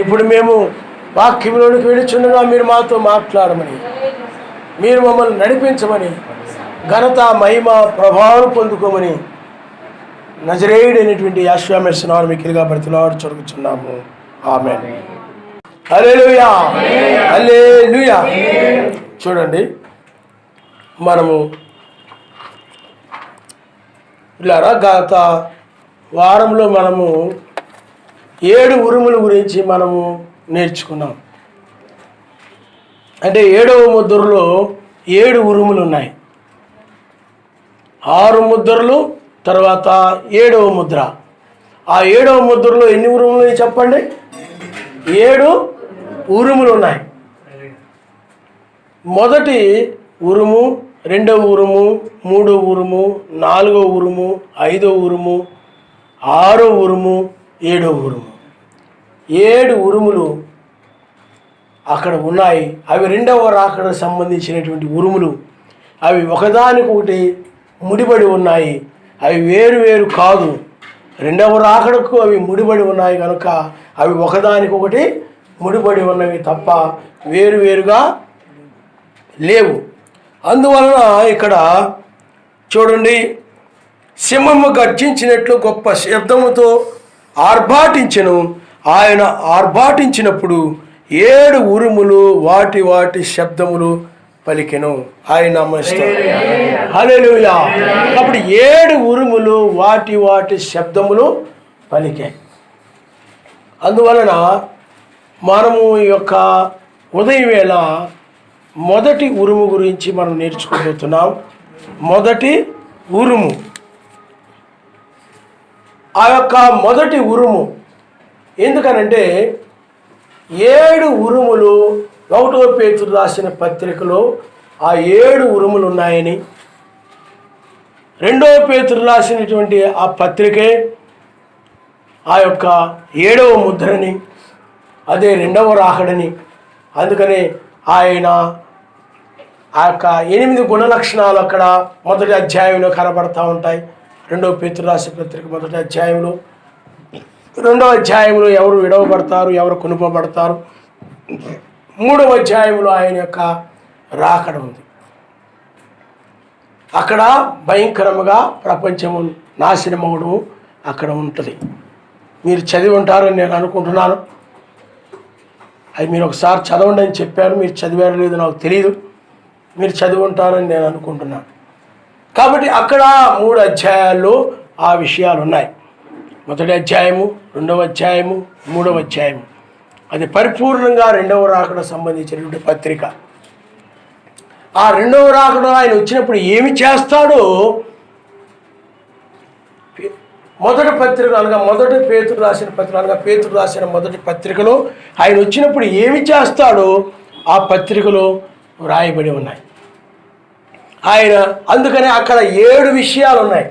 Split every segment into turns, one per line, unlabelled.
ఇప్పుడు మేము వాక్యంలోనికి వెళ్ళుచుండగా మీరు మాతో మాట్లాడమని, మీరు మమ్మల్ని నడిపించమని, ఘనత మహిమ ప్రభావం పొందుకోమని నజరేయుడైనటువంటి యేసు నామమున మిక్కిలిగా బ్రతిమాలాడు జరుగుచున్నాము. ఆమేన్. హల్లెలూయా, హల్లెలూయా. చూడండి, మనము ఇలారా గత వారంలో మనము 7 ఉరుముల గురించి మనము నేర్చుకున్నాం. అంటే 7వ ముద్రలో 7 ఉరుములు ఉన్నాయి. 6 ముద్రలు, తర్వాత 7వ ముద్ర. ఆ 7వ ముద్రలో ఎన్ని ఉరుములు ఉన్నాయి చెప్పండి? 7 ఉరుములు ఉన్నాయి. మొదటి ఉరుము, 2వ ఉరుము, 3వ ఉరుము, 4వ ఉరుము, 5వ ఉరుము, 6వ ఉరుము, 7వ ఉరుము. 7 ఉరుములు అక్కడ ఉన్నాయి. అవి 2వ రాకడకు సంబంధించినటువంటి ఉరుములు. అవి ఒకదానికొకటి ముడిపడి ఉన్నాయి. అవి వేరు వేరు కాదు. 2వ రాకడకు అవి ముడిపడి ఉన్నాయి కనుక అవి ఒకదానికొకటి ముడిపడి ఉన్నవి తప్ప వేరువేరుగా లేవు. అందువలన ఇక్కడ చూడండి, సింహము గర్జించినట్లు గొప్ప శబ్దముతో ఆర్భాటించెను. ఆయన ఆర్భాటించినప్పుడు 7 ఉరుములు వాటి వాటి శబ్దములు పలికెను. ఆయన నామమున హల్లెలూయా. అప్పుడు 7 ఉరుములు వాటి వాటి శబ్దములు పలికాయి. అందువలన మనము ఈ యొక్క ఉదయం వేళ మొదటి ఉరుము గురించి మనం నేర్చుకోబోతున్నాం. మొదటి ఉరుము. ఆ యొక్క మొదటి ఉరుము ఎందుకనంటే 7 ఉరుములు 1వ పేతురు రాసిన పత్రికలో ఆ 7 ఉరుములు ఉన్నాయని, 2వ పేతురు రాసినటువంటి ఆ పత్రికే ఆ యొక్క 7వ ముద్రని, అదే 2వ రాకడని. అందుకనే ఆయన ఆ యొక్క 8 గుణలక్షణాలు అక్కడ మొదటి అధ్యాయంలో కనబడతా ఉంటాయి. 2వ పేతురు రాసిన పత్రిక మొదటి అధ్యాయంలో, 2వ అధ్యాయంలో ఎవరు విడవబడతారు, ఎవరు కొనుపబడతారు, 3వ అధ్యాయంలో ఆయన యొక్క రాకడ ఉంది. అక్కడ భయంకరముగా ప్రపంచము నాశనం అవడం అక్కడ ఉంటుంది. మీరు చదివి ఉంటారని నేను అనుకుంటున్నాను. అది మీరు ఒకసారి చదవండి అని చెప్పారు. మీరు చదివారో లేదో నాకు తెలియదు. మీరు చదివి ఉంటారని నేను అనుకుంటున్నాను. కాబట్టి అక్కడ 3 అధ్యాయాల్లో ఆ విషయాలు ఉన్నాయి. మొదటి అధ్యాయము, 2వ అధ్యాయము, 3వ అధ్యాయము. అది పరిపూర్ణంగా 2వ రాకడ సంబంధించినటువంటి పత్రిక. ఆ 2వ రాకడలో ఆయన వచ్చినప్పుడు ఏమి చేస్తాడో మొదటి పత్రిక అనగా మొదటి పేతురు రాసిన పత్రిక అనగా పేతురు రాసిన మొదటి పత్రికలో ఆయన వచ్చినప్పుడు ఏమి చేస్తాడో ఆ పత్రికలో వ్రాయబడి ఉన్నాయి. ఆయన అందుకనే అక్కడ 7 విషయాలు ఉన్నాయి.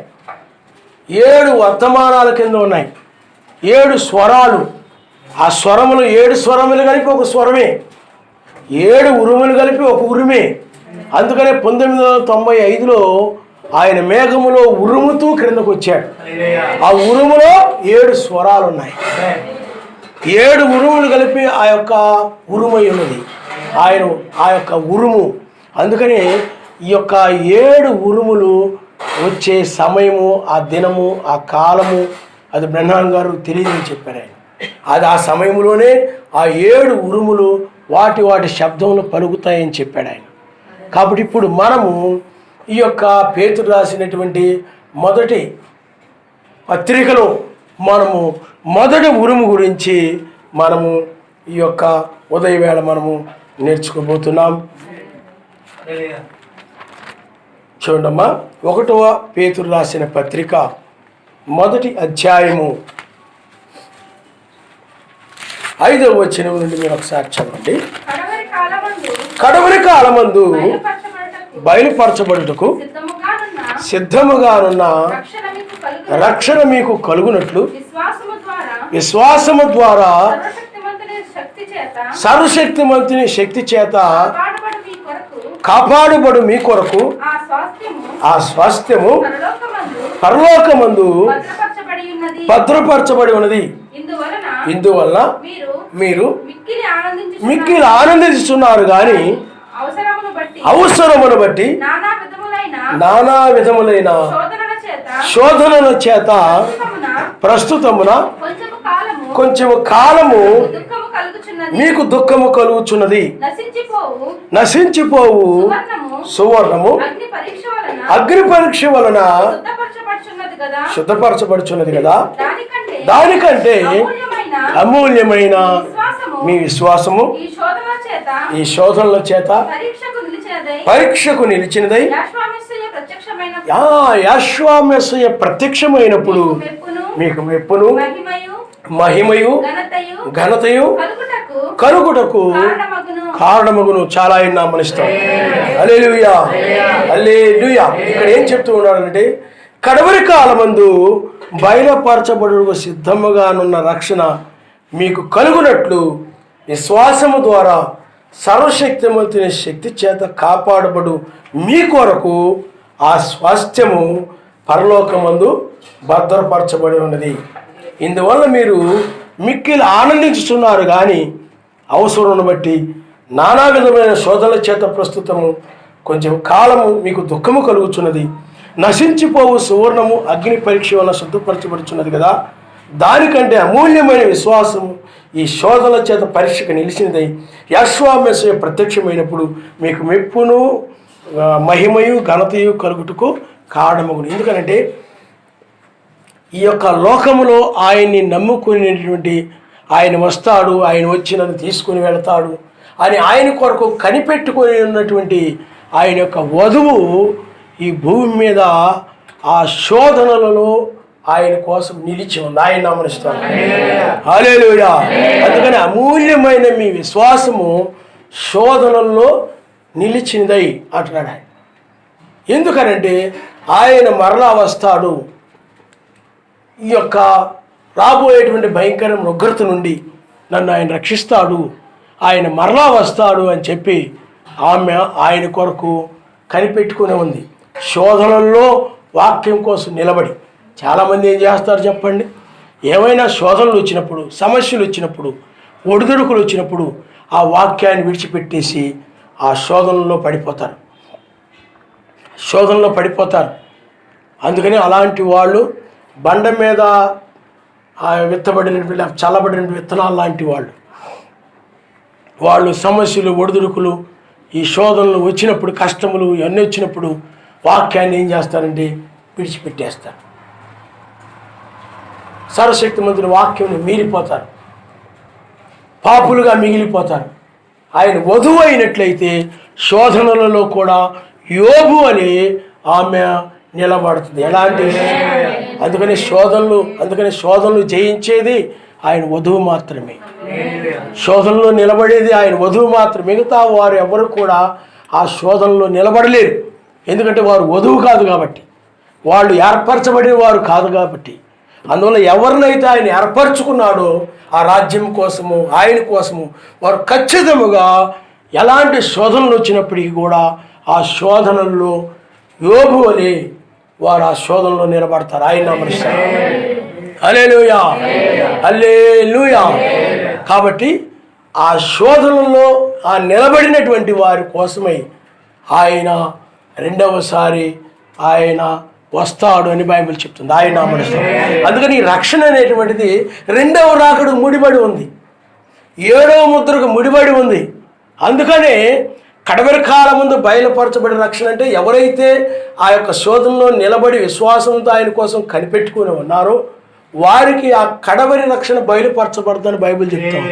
7 వర్తమానాల కింద ఉన్నాయి. 7 స్వరాలు. ఆ స్వరములు 7 స్వరములు కలిపి ఒక స్వరమే. 7 ఉరుములు కలిపి ఒక ఉరుమే. అందుకనే 1995లో ఆయన మేఘములో ఉరుముతూ క్రిందకు వచ్చాడు. ఆ ఉరుములో 7 స్వరాలు ఉన్నాయి. 7 ఉరుములు కలిపి ఆ యొక్క ఉరుమై ఉన్నది ఆయన ఆ యొక్క ఉరుము. అందుకని ఈ యొక్క 7 ఉరుములు వచ్చే సమయము, ఆ దినము, ఆ కాలము అది బ్రహ్మాన్ గారు తెలియదని చెప్పారు ఆయన. అది ఆ సమయంలోనే ఆ 7 ఉరుములు వాటి వాటి శబ్దములు పలుకుతాయని చెప్పాడు ఆయన. కాబట్టి ఇప్పుడు మనము ఈ యొక్క పేతురు రాసినటువంటి మొదటి పత్రికలో మనము మొదటి ఉరుము గురించి మనము ఈ యొక్క ఉదయవేళ మనము నేర్చుకోబోతున్నాం. చూడమ్మా, 1వ పేతురు రాసిన పత్రిక మొదటి అధ్యాయము 5వ వచనం నుండి మీరు ఒకసారి చదవండి. కడవరి కాలమందు బయలుపరచబడుటకు సిద్ధముగానున్న రక్షణ మీకు కలుగునట్లు విశ్వాసము ద్వారా సర్వశక్తిమంతుని శక్తి చేత కాపాడుబడు మీ కొరకు ఆ స్వాస్థ్యము పరలోకమందు భద్రపరచబడి ఉన్నది. ఇందువలన మీరు మిక్కిలి ఆనందిస్తున్నారు కానీ అవసరమును బట్టి నానా విధములైన శోధనల చేత ప్రస్తుతమున కొంచెము కాలము మీకు దుఃఖము కలుగుచున్నది. నశించిపోవు సువర్ణము అగ్ని పరీక్ష వలన శుద్ధపరచబడుచున్నది కదా, దానికంటే అమూల్యమైన మీ విశ్వాసము ఈ శోధనల చేత పరీక్షకు నిలిచినదై యాశ్వామెస్సయ ప్రత్యక్షమైనప్పుడు మీకు మెప్పును మహిమయు ఘనతయు కలుగుటకు కారణమగును. చాలా మనిస్తాం. హల్లెలూయా హల్లెలూయా. ఇక్కడ ఏం చెప్తూ ఉన్నాడంటే, కడవరి కాలమందు బయలుపరచబడు సిద్ధముగానున్న రక్షణ మీకు కలుగునట్లు విశ్వాసము ద్వారా సర్వశక్తిమంతుని శక్తి చేత కాపాడబడు మీ కొరకు ఆ స్వాస్థ్యము పరలోకమందు భద్రపరచబడి ఉన్నది. ఇందువల్ల మీరు మిక్కిలి ఆనందించుతున్నారు కానీ అవసరం బట్టి నానా విధమైన శోధనల చేత ప్రస్తుతము కొంచెం కాలము మీకు దుఃఖము కలుగుచున్నది. నశించిపోవు సువర్ణము అగ్ని పరీక్ష వల్ల శుద్ధపరచబడుచున్నది కదా, దానికంటే అమూల్యమైన విశ్వాసము ఈ శోధనల చేత పరీక్షకు నిలిచినదై యశ్వామెస్సయ ప్రత్యక్షమైనప్పుడు మీకు మెప్పును మహిమయు ఘనతయు కలుగుటకు కారణమగును. ఎందుకనంటే ఈ యొక్క లోకములో ఆయన్ని నమ్ముకునేటువంటి ఆయన వస్తాడు, ఆయన వచ్చి నన్ను తీసుకుని వెళతాడు అని ఆయన కొరకు కనిపెట్టుకొని ఉన్నటువంటి ఆయన యొక్క వధువు ఈ భూమి మీద ఆ శోధనలలో ఆయన కోసం నిలిచి ఉంది. ఆయన నామముస్తాను. హల్లెలూయా. అందుకని అమూల్యమైన మీ విశ్వాసము శోధనల్లో నిలిచినదై అంటున్నాడు ఆయన. ఎందుకనంటే ఆయన మరలా వస్తాడు, ఈ యొక్క రాబోయేటువంటి భయంకరమైన ఉగ్రత నుండి నన్ను ఆయన రక్షిస్తాడు, ఆయన మరలా వస్తాడు అని చెప్పి ఆమె ఆయన కొరకు కనిపెట్టుకునే ఉంది. శోధనల్లో వాక్యం కోసం నిలబడి చాలామంది ఏం చేస్తారు చెప్పండి, ఏమైనా శోధనలు వచ్చినప్పుడు, సమస్యలు వచ్చినప్పుడు, ఒడిదుడుకులు వచ్చినప్పుడు ఆ వాక్యాన్ని విడిచిపెట్టేసి ఆ శోధనలో పడిపోతారు. అందుకని అలాంటి వాళ్ళు బండ మీద విత్తబడిన చల్లబడిన విత్తనాలు లాంటి వాళ్ళు సమస్యలు ఒడిదుడుకులు ఈ శోధనలు వచ్చినప్పుడు, కష్టములు ఇవన్నీ వచ్చినప్పుడు వాక్యాన్ని ఏం చేస్తారంటే విడిచిపెట్టేస్తారు. సర్వశక్తిమంతుని వాక్యం మీరిపోతారు, పాపులుగా మిగిలిపోతారు. ఆయన వధువు అయినట్లయితే శోధనలలో కూడా యోబు అని ఆమె నిలబడుతుంది. ఎలాంటి అందుకని శోధనలు జయించేది ఆయన వధువు మాత్రమే. శోధనలో నిలబడేది ఆయన వధువు మాత్రమే. మిగతా వారు ఎవరు కూడా ఆ శోధనలో నిలబడలేరు. ఎందుకంటే వారు వధువు కాదు కాబట్టి, వాళ్ళు ఏర్పరచబడిన వారు కాదు కాబట్టి. అందువల్ల ఎవరినైతే ఆయన ఏర్పరచుకున్నాడో ఆ రాజ్యం కోసము, ఆయన కోసము వారు ఖచ్చితంగా ఎలాంటి శోధనలు వచ్చినప్పటికీ కూడా ఆ శోధనల్లో యోబు అని వారు ఆ శోధనలో నిలబడతారు. ఆయన నామముస్తాను. హల్లెలూయా హల్లెలూయా. కాబట్టి ఆ శోధనలో ఆ నిలబడినటువంటి వారి కోసమై ఆయన రెండవసారి ఆయన వస్తాడు అని బైబిల్ చెప్తుంది. ఆయన నామముస్తాను. అందుకని ఈ రక్షణ అనేటువంటిది రెండవ రాకడు ముడిపడి ఉంది, ఏడవ ముద్రకు ముడిపడి ఉంది. అందుకనే కడవరి కాలం ముందు బయలుపరచబడిన రక్షణ అంటే ఎవరైతే ఆ యొక్క శోధనలో నిలబడి విశ్వాసంతో ఆయన కోసం కనిపెట్టుకుని ఉన్నారో వారికి ఆ కడవరి రక్షణ బయలుపరచబడుతుందని బైబిల్ చెప్తాం.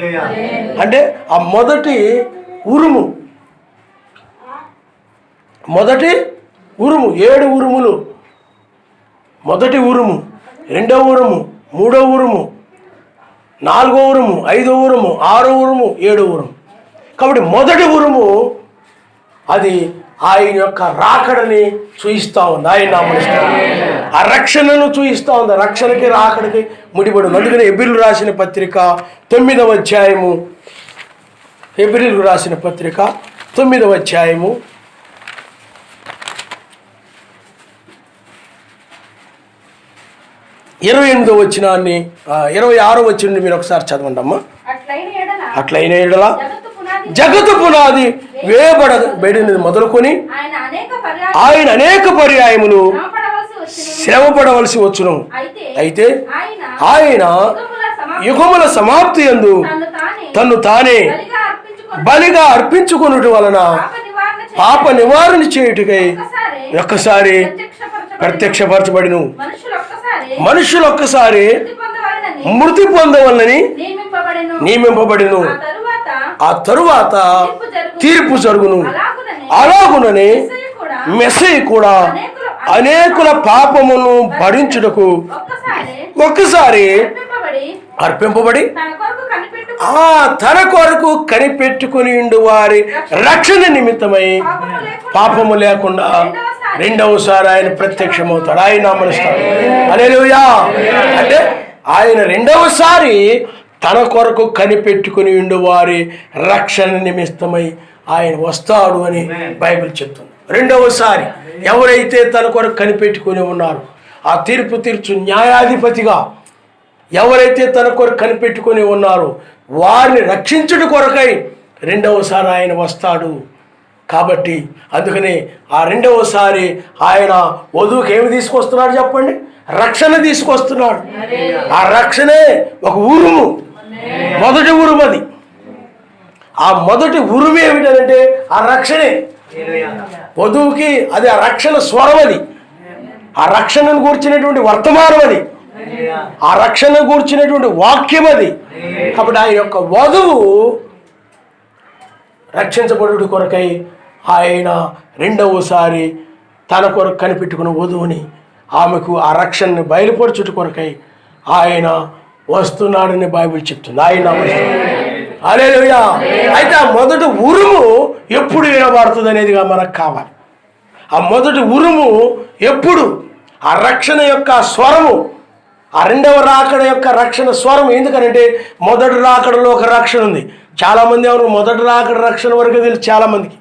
అంటే ఆ మొదటి ఉరుము 7 ఉరుములు, మొదటి ఉరుము, రెండవ ఉరుము, మూడవ ఉరుము, 4వ ఉరుము, 5వ ఉరుము, 6వ ఉరుము, 7వ ఉరుము. కాబట్టి మొదటి ఉరుము అది ఆయన యొక్క రాకడని చూయిస్తూ ఉంది. ఆయన నామముస్తాను. ఆ రక్షణను చూయిస్తూ ఉంది. రక్షణకి రాకడికి ముడిపడి ఉంది. అందుకని హెబ్రీయులకు రాసిన పత్రిక 9వ అధ్యాయము, హెబ్రీయులకు రాసిన పత్రిక 9వ అధ్యాయము 8
28వ వచనాన్ని 26వ వచనాన్ని మీరు ఒకసారి చదవండి అమ్మా. అట్లైన ఎడల జగత్తు పునాది వేయబడినది మొదలుకొని ఆయన అనేక పర్యాయములు శ్రమపడవలసి వచ్చును. అయితే ఆయన యుగముల సమాప్తి యందు తన్ను తానే బలిగా అర్పించుకొనుట వలన పాప నివారణ చేయుటకై ఒక్కసారి ప్రత్యక్షపరచబడిను. మనుషులు ఒక్కసారి మృతి పొందవలనని నియమింపబడిను. ఆ తరువాత తీర్పు జరుగును. అలాగుననే మెస్సయ్య కూడా అనేకుల పాపమును భరించుటకు ఒక్కసారి అర్పింపబడి తన కొరకు కనిపెట్టుకుని ఉండు వారి రక్షణ నిమిత్తమై పాపము లేకుండా రెండవసారి ఆయన ప్రత్యక్షమవుతాడు. ఆయన నామనుస్తాడు. హల్లెలూయా. అంటే ఆయన రెండవసారి తన కొరకు కనిపెట్టుకుని ఉండు వారి రక్షణ నిమిత్తమై ఆయన వస్తాడు అని బైబిల్ చెప్తుంది. రెండవసారి ఎవరైతే తన కొరకు కనిపెట్టుకుని ఉన్నారో ఆ తీర్పు తీర్చు న్యాయాధిపతిగా ఎవరైతే తన కొరకు కనిపెట్టుకుని ఉన్నారో వారిని రక్షించుట కొరకై రెండవసారి ఆయన వస్తాడు. కాబట్టి అందుకని ఆ రెండవసారి ఆయన వధువుకి ఏమి తీసుకొస్తున్నాడు చెప్పండి? రక్షణ తీసుకొస్తున్నాడు. ఆ రక్షణే ఒక ఉరుము, మొదటి ఉరుము. అది ఆ మొదటి ఉరుము ఏమిటంటే ఆ రక్షణే వధువుకి. అది ఆ రక్షణ స్వరం. అది ఆ రక్షణను కూర్చున్నటువంటి వర్తమానం. అది ఆ రక్షణను కూర్చున్నటువంటి వాక్యం. అది కాబట్టి ఆయన యొక్క వధువు రక్షించబడుట కొరకై ఆయన రెండవసారి తన కొరకు కనిపెట్టుకున్న వధువుని ఆమెకు ఆ రక్షణని బయలుపరచుట కొరకై ఆయన వస్తున్నాడని బైబిల్ చెప్తుంది. ఆయన హల్లెలూయా. అయితే ఆ మొదటి ఉరుము ఎప్పుడు వినబడుతుంది అనేదిగా మనకు కావాలి. ఆ మొదటి ఉరుము ఎప్పుడు? ఆ రక్షణ యొక్క స్వరము, ఆ రెండవ రాకడ యొక్క రక్షణ స్వరం. ఎందుకనంటే మొదటి రాకడలో ఒక రక్షణ ఉంది. చాలామంది ఎవరు మొదటి రాకడ రక్షణ వరకు తెలుసు చాలామందికి.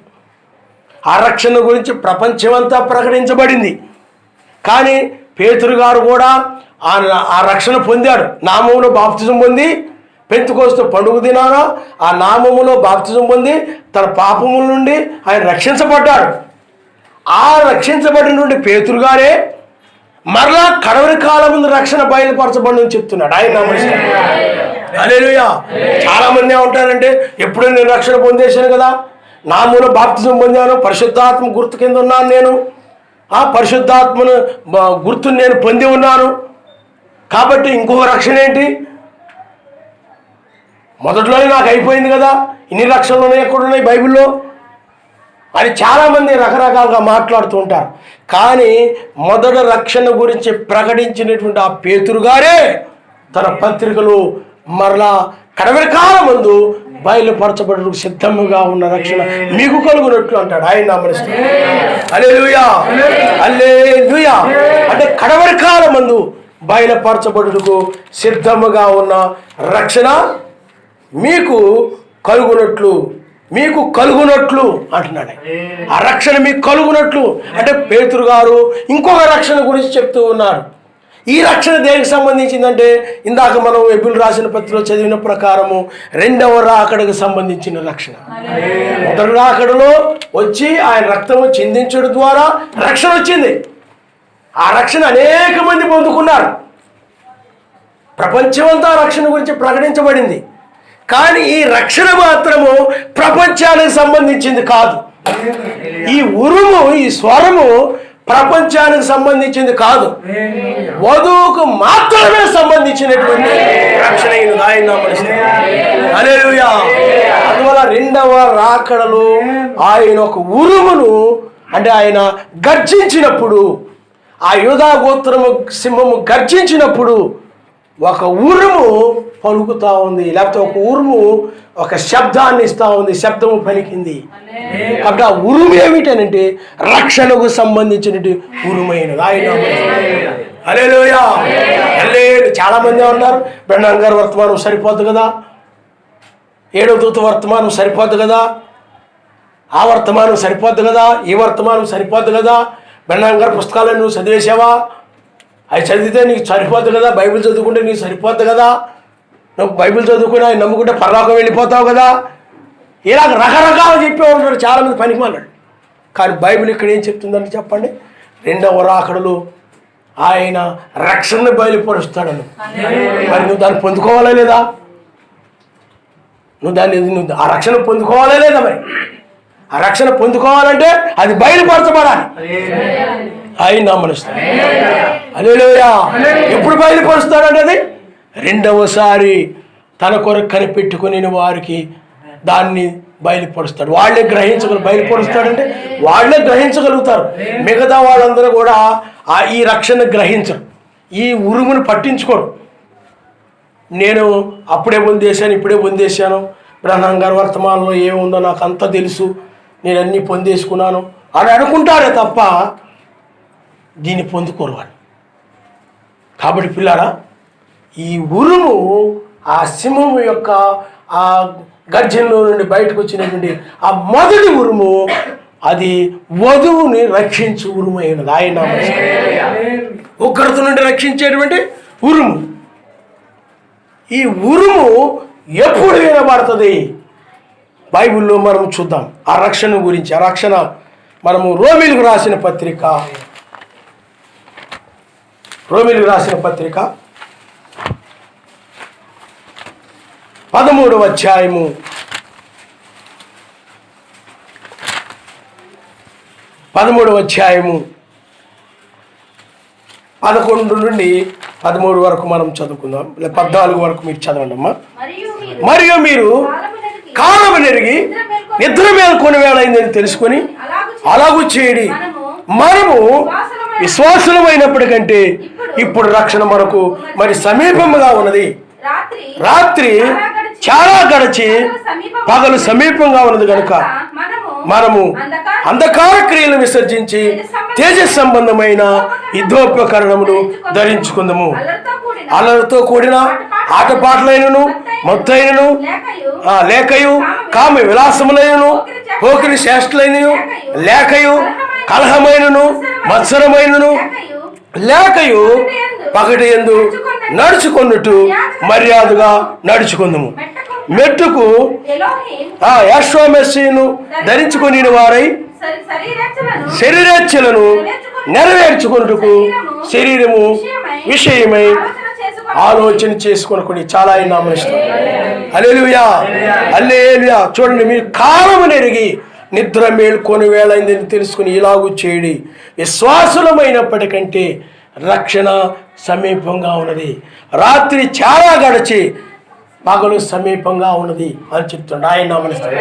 ఆ రక్షణ గురించి ప్రపంచమంతా ప్రకటించబడింది. కానీ పేతురు గారు కూడా ఆ రక్షణ పొందాడు. నామములో బాప్తిజం పొంది పెంతెకొస్తు పండుగ దినాన ఆ నామములో బాప్తిజం పొంది తన పాపముల నుండి ఆయన రక్షించబడ్డాడు. ఆ రక్షించబడినటువంటి పేతురు గారే మరలా కడవరి కాలం ముందు రక్షణ బయలుపరచబడి చెప్తున్నాడు. ఆయన హల్లెలూయా. చాలా మంది ఏమంటారంటే ఎప్పుడూ నేను రక్షణ పొందేశాను కదా, నామములో బాప్తిజం పొందాను, పరిశుద్ధాత్మ గుర్తు కింద ఉన్నాను, నేను ఆ పరిశుద్ధాత్మను గుర్తుని నేను పొంది ఉన్నాను, కాబట్టి ఇంకొక రక్షణ ఏంటి? మొదట్లోనే నాకు అయిపోయింది కదా, ఇన్ని రక్షణలు ఉన్నాయి, ఎక్కడున్నాయి బైబిల్లో అని చాలామంది రకరకాలుగా మాట్లాడుతూ ఉంటారు. కానీ మొదటి రక్షణ గురించి ప్రకటించినటువంటి ఆ పేతురు గారే తన పత్రికలు మరలా కడవరి కాలం ముందు బయలుపరచబడు సిద్ధముగా ఉన్న రక్షణ మీకు కలుగునట్లు అంటాడు. ఆయన నామమున హల్లెలూయా, హల్లెలూయా. అంటే కడవరి కాలం ముందు బయలుపరచబడుటకు సిద్ధముగా ఉన్న రక్షణ మీకు కలుగునట్లు అంటున్నాడు. ఆ రక్షణ మీకు కలుగునట్లు అంటే పేతురు గారు ఇంకొక రక్షణ గురించి చెప్తూ ఉన్నారు. ఈ రక్షణ దేనికి సంబంధించిందంటే ఇందాక మనం ఎబిల్ రాసిన పత్రికలో చదివిన ప్రకారము రెండవ రాకడకు సంబంధించిన రక్షణ. మొదటి రాకడలో వచ్చి ఆయన రక్తము చిందించడం ద్వారా రక్షణ వచ్చింది. ఆ రక్షణ అనేక మంది పొందుకున్నారు. ప్రపంచమంతా రక్షణ గురించి ప్రకటించబడింది. కానీ ఈ రక్షణ మాత్రము ప్రపంచానికి సంబంధించింది కాదు. ఈ ఉరుము, ఈ స్వరము ప్రపంచానికి సంబంధించింది కాదు, వధువుకు మాత్రమే సంబంధించినటువంటి రక్షణ. హల్లెలూయా. అందువల్ల రెండవ రాకడలో ఆయన ఒక ఉరుమును, అంటే ఆయన గర్జించినప్పుడు, ఆ యూదా గోత్రము సింహము గర్జించినప్పుడు ఒక ఉరుము పలుకుతా ఉంది, లేకపోతే ఒక ఉరుము ఒక శబ్దాన్ని ఇస్తా ఉంది, శబ్దము పలికింది. కాబట్టి ఆ ఉరుము ఏమిటనంటే రక్షణకు సంబంధించినటువంటి ఉరుమైనది. ఆయన హల్లెలూయా. చాలా మంది ఉన్నారు, బ్రహ్మం గారి వర్తమానం సరిపోద్దు కదా, 7వ దూత వర్తమానం సరిపోద్దు కదా, ఆ వర్తమానం సరిపోద్దు కదా, ఈ వర్తమానం సరిపోద్దు కదా, బ్రహ్మం గారి పుస్తకాలను నువ్వు చదివేసావా,
అవి చదివితే నీకు సరిపోద్ది కదా, బైబిల్ చదువుకుంటే నీకు సరిపోద్ది కదా, నువ్వు బైబిల్ చదువుకుని ఆయన నమ్ముకుంటే పరలోకం వెళ్ళిపోతావు కదా, ఇలాగ రకరకాలు చెప్పే ఉంటాడు చాలామంది పనికి మాట్లాడు. కానీ బైబిల్ ఇక్కడ ఏం చెప్తుందని చెప్పండి, రెండవ రాకడలో ఆయన రక్షణను బయలుపరుస్తాడను. మరి నువ్వు దాన్ని పొందుకోవాలా లేదా? నువ్వు ఆ రక్షణ పొందుకోవాలా లేదా? మరి ఆ రక్షణ పొందుకోవాలంటే అది బయలుపరచబడాలి. ఆయన నమ్మనిస్తాడు. హల్లెలూయా. ఎప్పుడు బయలుపరుస్తాడంటే అది రెండవసారి తన కొరకు కనిపెట్టుకుని వారికి దాన్ని బయలుపరుస్తాడు. వాళ్ళే బయలుపరుస్తాడంటే వాళ్ళే గ్రహించగలుగుతారు. మిగతా వాళ్ళందరూ కూడా ఈ రక్షణ గ్రహించరు, ఈ ఉరుమును పట్టించుకోరు. నేను అప్పుడే పొందేశాను, ఇప్పుడే పొందేశాను, బ్రహ్మం గారి వర్తమానంలో ఏముందో నాకు అంతా తెలుసు, నేను అన్నీ పొందేసుకున్నాను అని అనుకుంటారే తప్ప దీన్ని పొందుకోరు వాళ్ళు. కాబట్టి పిల్లారా, ఈ ఉరుము ఆ సింహము యొక్క ఆ గర్జనలో నుండి బయటకు వచ్చినటువంటి ఆ మొదటి ఉరుము అది వధువుని రక్షించు ఉరుము అయినది. ఆయన ఉగ్రత నుండి రక్షించేటువంటి ఉరుము. ఈ ఉరుము ఎప్పుడు వినబడుతుంది బైబిల్లో మనం చూద్దాం. ఆ రక్షణ గురించి, ఆ రక్షణ మనము రోమీలకు రాసిన పత్రిక 13వ అధ్యాయము 11 నుండి 13 వరకు మనం చదువుకుందాం. 14 వరకు మీరు చదవండి అమ్మా. మరియు మీరు కాలము నెరిగి నిద్ర మేల్కొని వేళైందని తెలుసుకొని అలాగూ చేయడి. మనము విశ్వాసులమైనప్పటికంటే ఇప్పుడు రక్షణ మనకు మరి సమీపముగా ఉన్నది. రాత్రి చాలా గడిచి పగలు సమీపంగా ఉన్నది కనుక మనము అంధకార క్రియలు విసర్జించి తేజ సంబంధమైన యుద్ధోపకరణములు ధరించుకుందాము. అల్లరితో కూడిన ఆటపాటలైనను మొత్తైనను లేకయు కామ విలాసములైనను పోకిరి చేష్టలైనను లేకయు కలహమైనను మత్సరమైనను లేకయు పగటి యందు నడుచుకున్నట్టు మర్యాదగా నడుచుకుందాము. మెట్టుకు యెహోవాను ధరించుకుని వారై శరీరేచ్ఛలను నెరవేర్చుకున్నట్టుకు శరీరము విషయమై ఆలోచన చేసుకుని చాలా నామనిస్తాం. హల్లెలూయా, హల్లెలూయా. చూడండి, మీరు కాలము నెరిగి నిద్ర మేల్కొని వేళైందని తెలుసుకుని ఇలాగూ చేయడి. విశ్వాసులమైనప్పటికంటే రక్షణ సమీపంగా ఉన్నది. రాత్రి చాలా గడిచి పగలు సమీపంగా ఉన్నది అని చెప్తుండే ఆయన నామనిస్తాడు.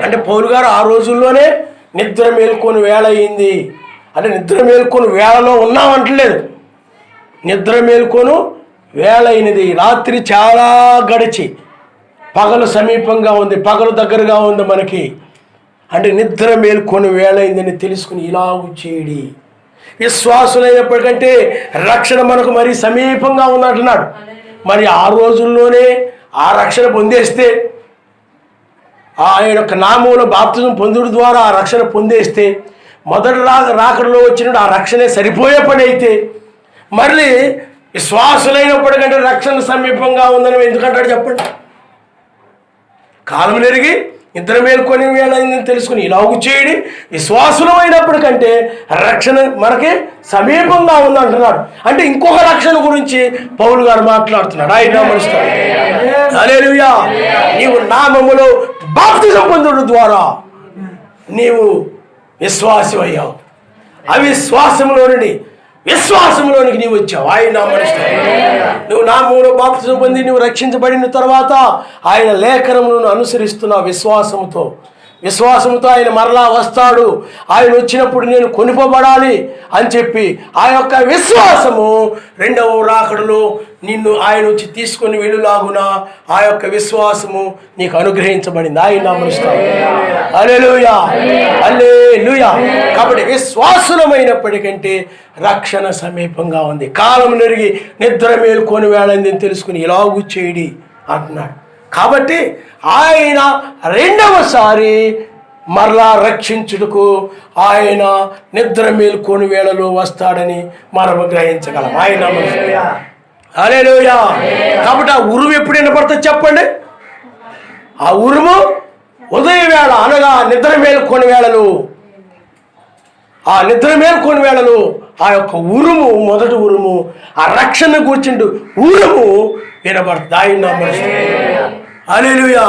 అంటే పౌలు గారు ఆ రోజుల్లోనే నిద్ర మేల్కొని వేళ అయింది అంటే నిద్ర మేల్కొని వేళలో ఉన్నామంటలేదు, నిద్ర మేల్కొను వేళ అయినది. రాత్రి చాలా గడిచి పగలు సమీపంగా ఉంది, పగలు దగ్గరగా ఉంది మనకి. అంటే నిద్ర మేల్కొని వేళ అయిందని తెలుసుకుని ఇలాగూ చేయడి. విశ్వాసులైనప్పటికంటే రక్షణ మనకు మరి సమీపంగా ఉందంటున్నాడు. మరి ఆ రోజుల్లోనే ఆ రక్షణ పొందేస్తే, ఆయన యొక్క నామంలో బాప్తిజం పొందుడు ద్వారా ఆ రక్షణ పొందేస్తే, మొదటి రాకడలో వచ్చినప్పుడు ఆ రక్షణే సరిపోయే పని అయితే, మళ్ళీ విశ్వాసులైనప్పటికంటే రక్షణ సమీపంగా ఉందని ఎందుకంటాడు చెప్పండి? కాలం నెరిగి నిద్ర మేల్కొని వేళని తెలుసుకుని ఇలాగూ చేయడి. విశ్వాసులం అయినప్పటికంటే రక్షణ మనకి సమీపంగా ఉందంటున్నాడు. అంటే ఇంకొక రక్షణ గురించి పౌలు గారు మాట్లాడుతున్నాడు. ఆయన నామనిస్తాడు. హల్లెలూయా. నీవు నామములో బాప్తిజం పొందుట ద్వారా నీవు విశ్వాసి అయ్యావు. అవిశ్వాసంలో నుండి విశ్వాసంలోనికి నీవు వచ్చావు. ఆయన నామనిస్తాడు. నువ్వు నామములో బాప్తిజం పొంది నువ్వు రక్షించబడిన తర్వాత ఆయన లేఖనములను అనుసరిస్తున్న విశ్వాసముతో ఆయన మరలా వస్తాడు. ఆయన వచ్చినప్పుడు నేను కొనుకోబడాలి అని చెప్పి ఆ యొక్క విశ్వాసము రెండవ రాకడలో నిన్ను ఆయన వచ్చి తీసుకొని వెళ్ళులాగున ఆ యొక్క విశ్వాసము నీకు అనుగ్రహించబడింది. ఆయన నామముస్తాడు. హల్లెలూయా, హల్లెలూయా. కాబట్టి విశ్వాసులమైనప్పటికంటే రక్షణ సమీపంగా ఉంది. కాలం నెరిగి నిద్ర మేల్కొని వేళని తెలుసుకుని ఇలాగూ చేయడి అంటున్నాడు. కాబట్టి ఆయన రెండవసారి మరలా రక్షించుటకు ఆయన నిద్ర మేల్కొని వేళలో వస్తాడని మనము గ్రహించగలం. ఆయన హల్లెలూయా. కాబట్టి ఆ ఉరుము ఎప్పుడు వినపడుతుంది చెప్పండి? ఆ ఉరుము ఉదయం వేళ అనగా నిద్ర మేల్కొని వేళలు, ఆ నిద్ర మేల్కొని వేళలు ఆ యొక్క ఉరుము, మొదటి ఉరుము, ఆ రక్షణ కూర్చుంటూ ఉరుము వినబడుతుంది. ఆయన హల్లెలూయా.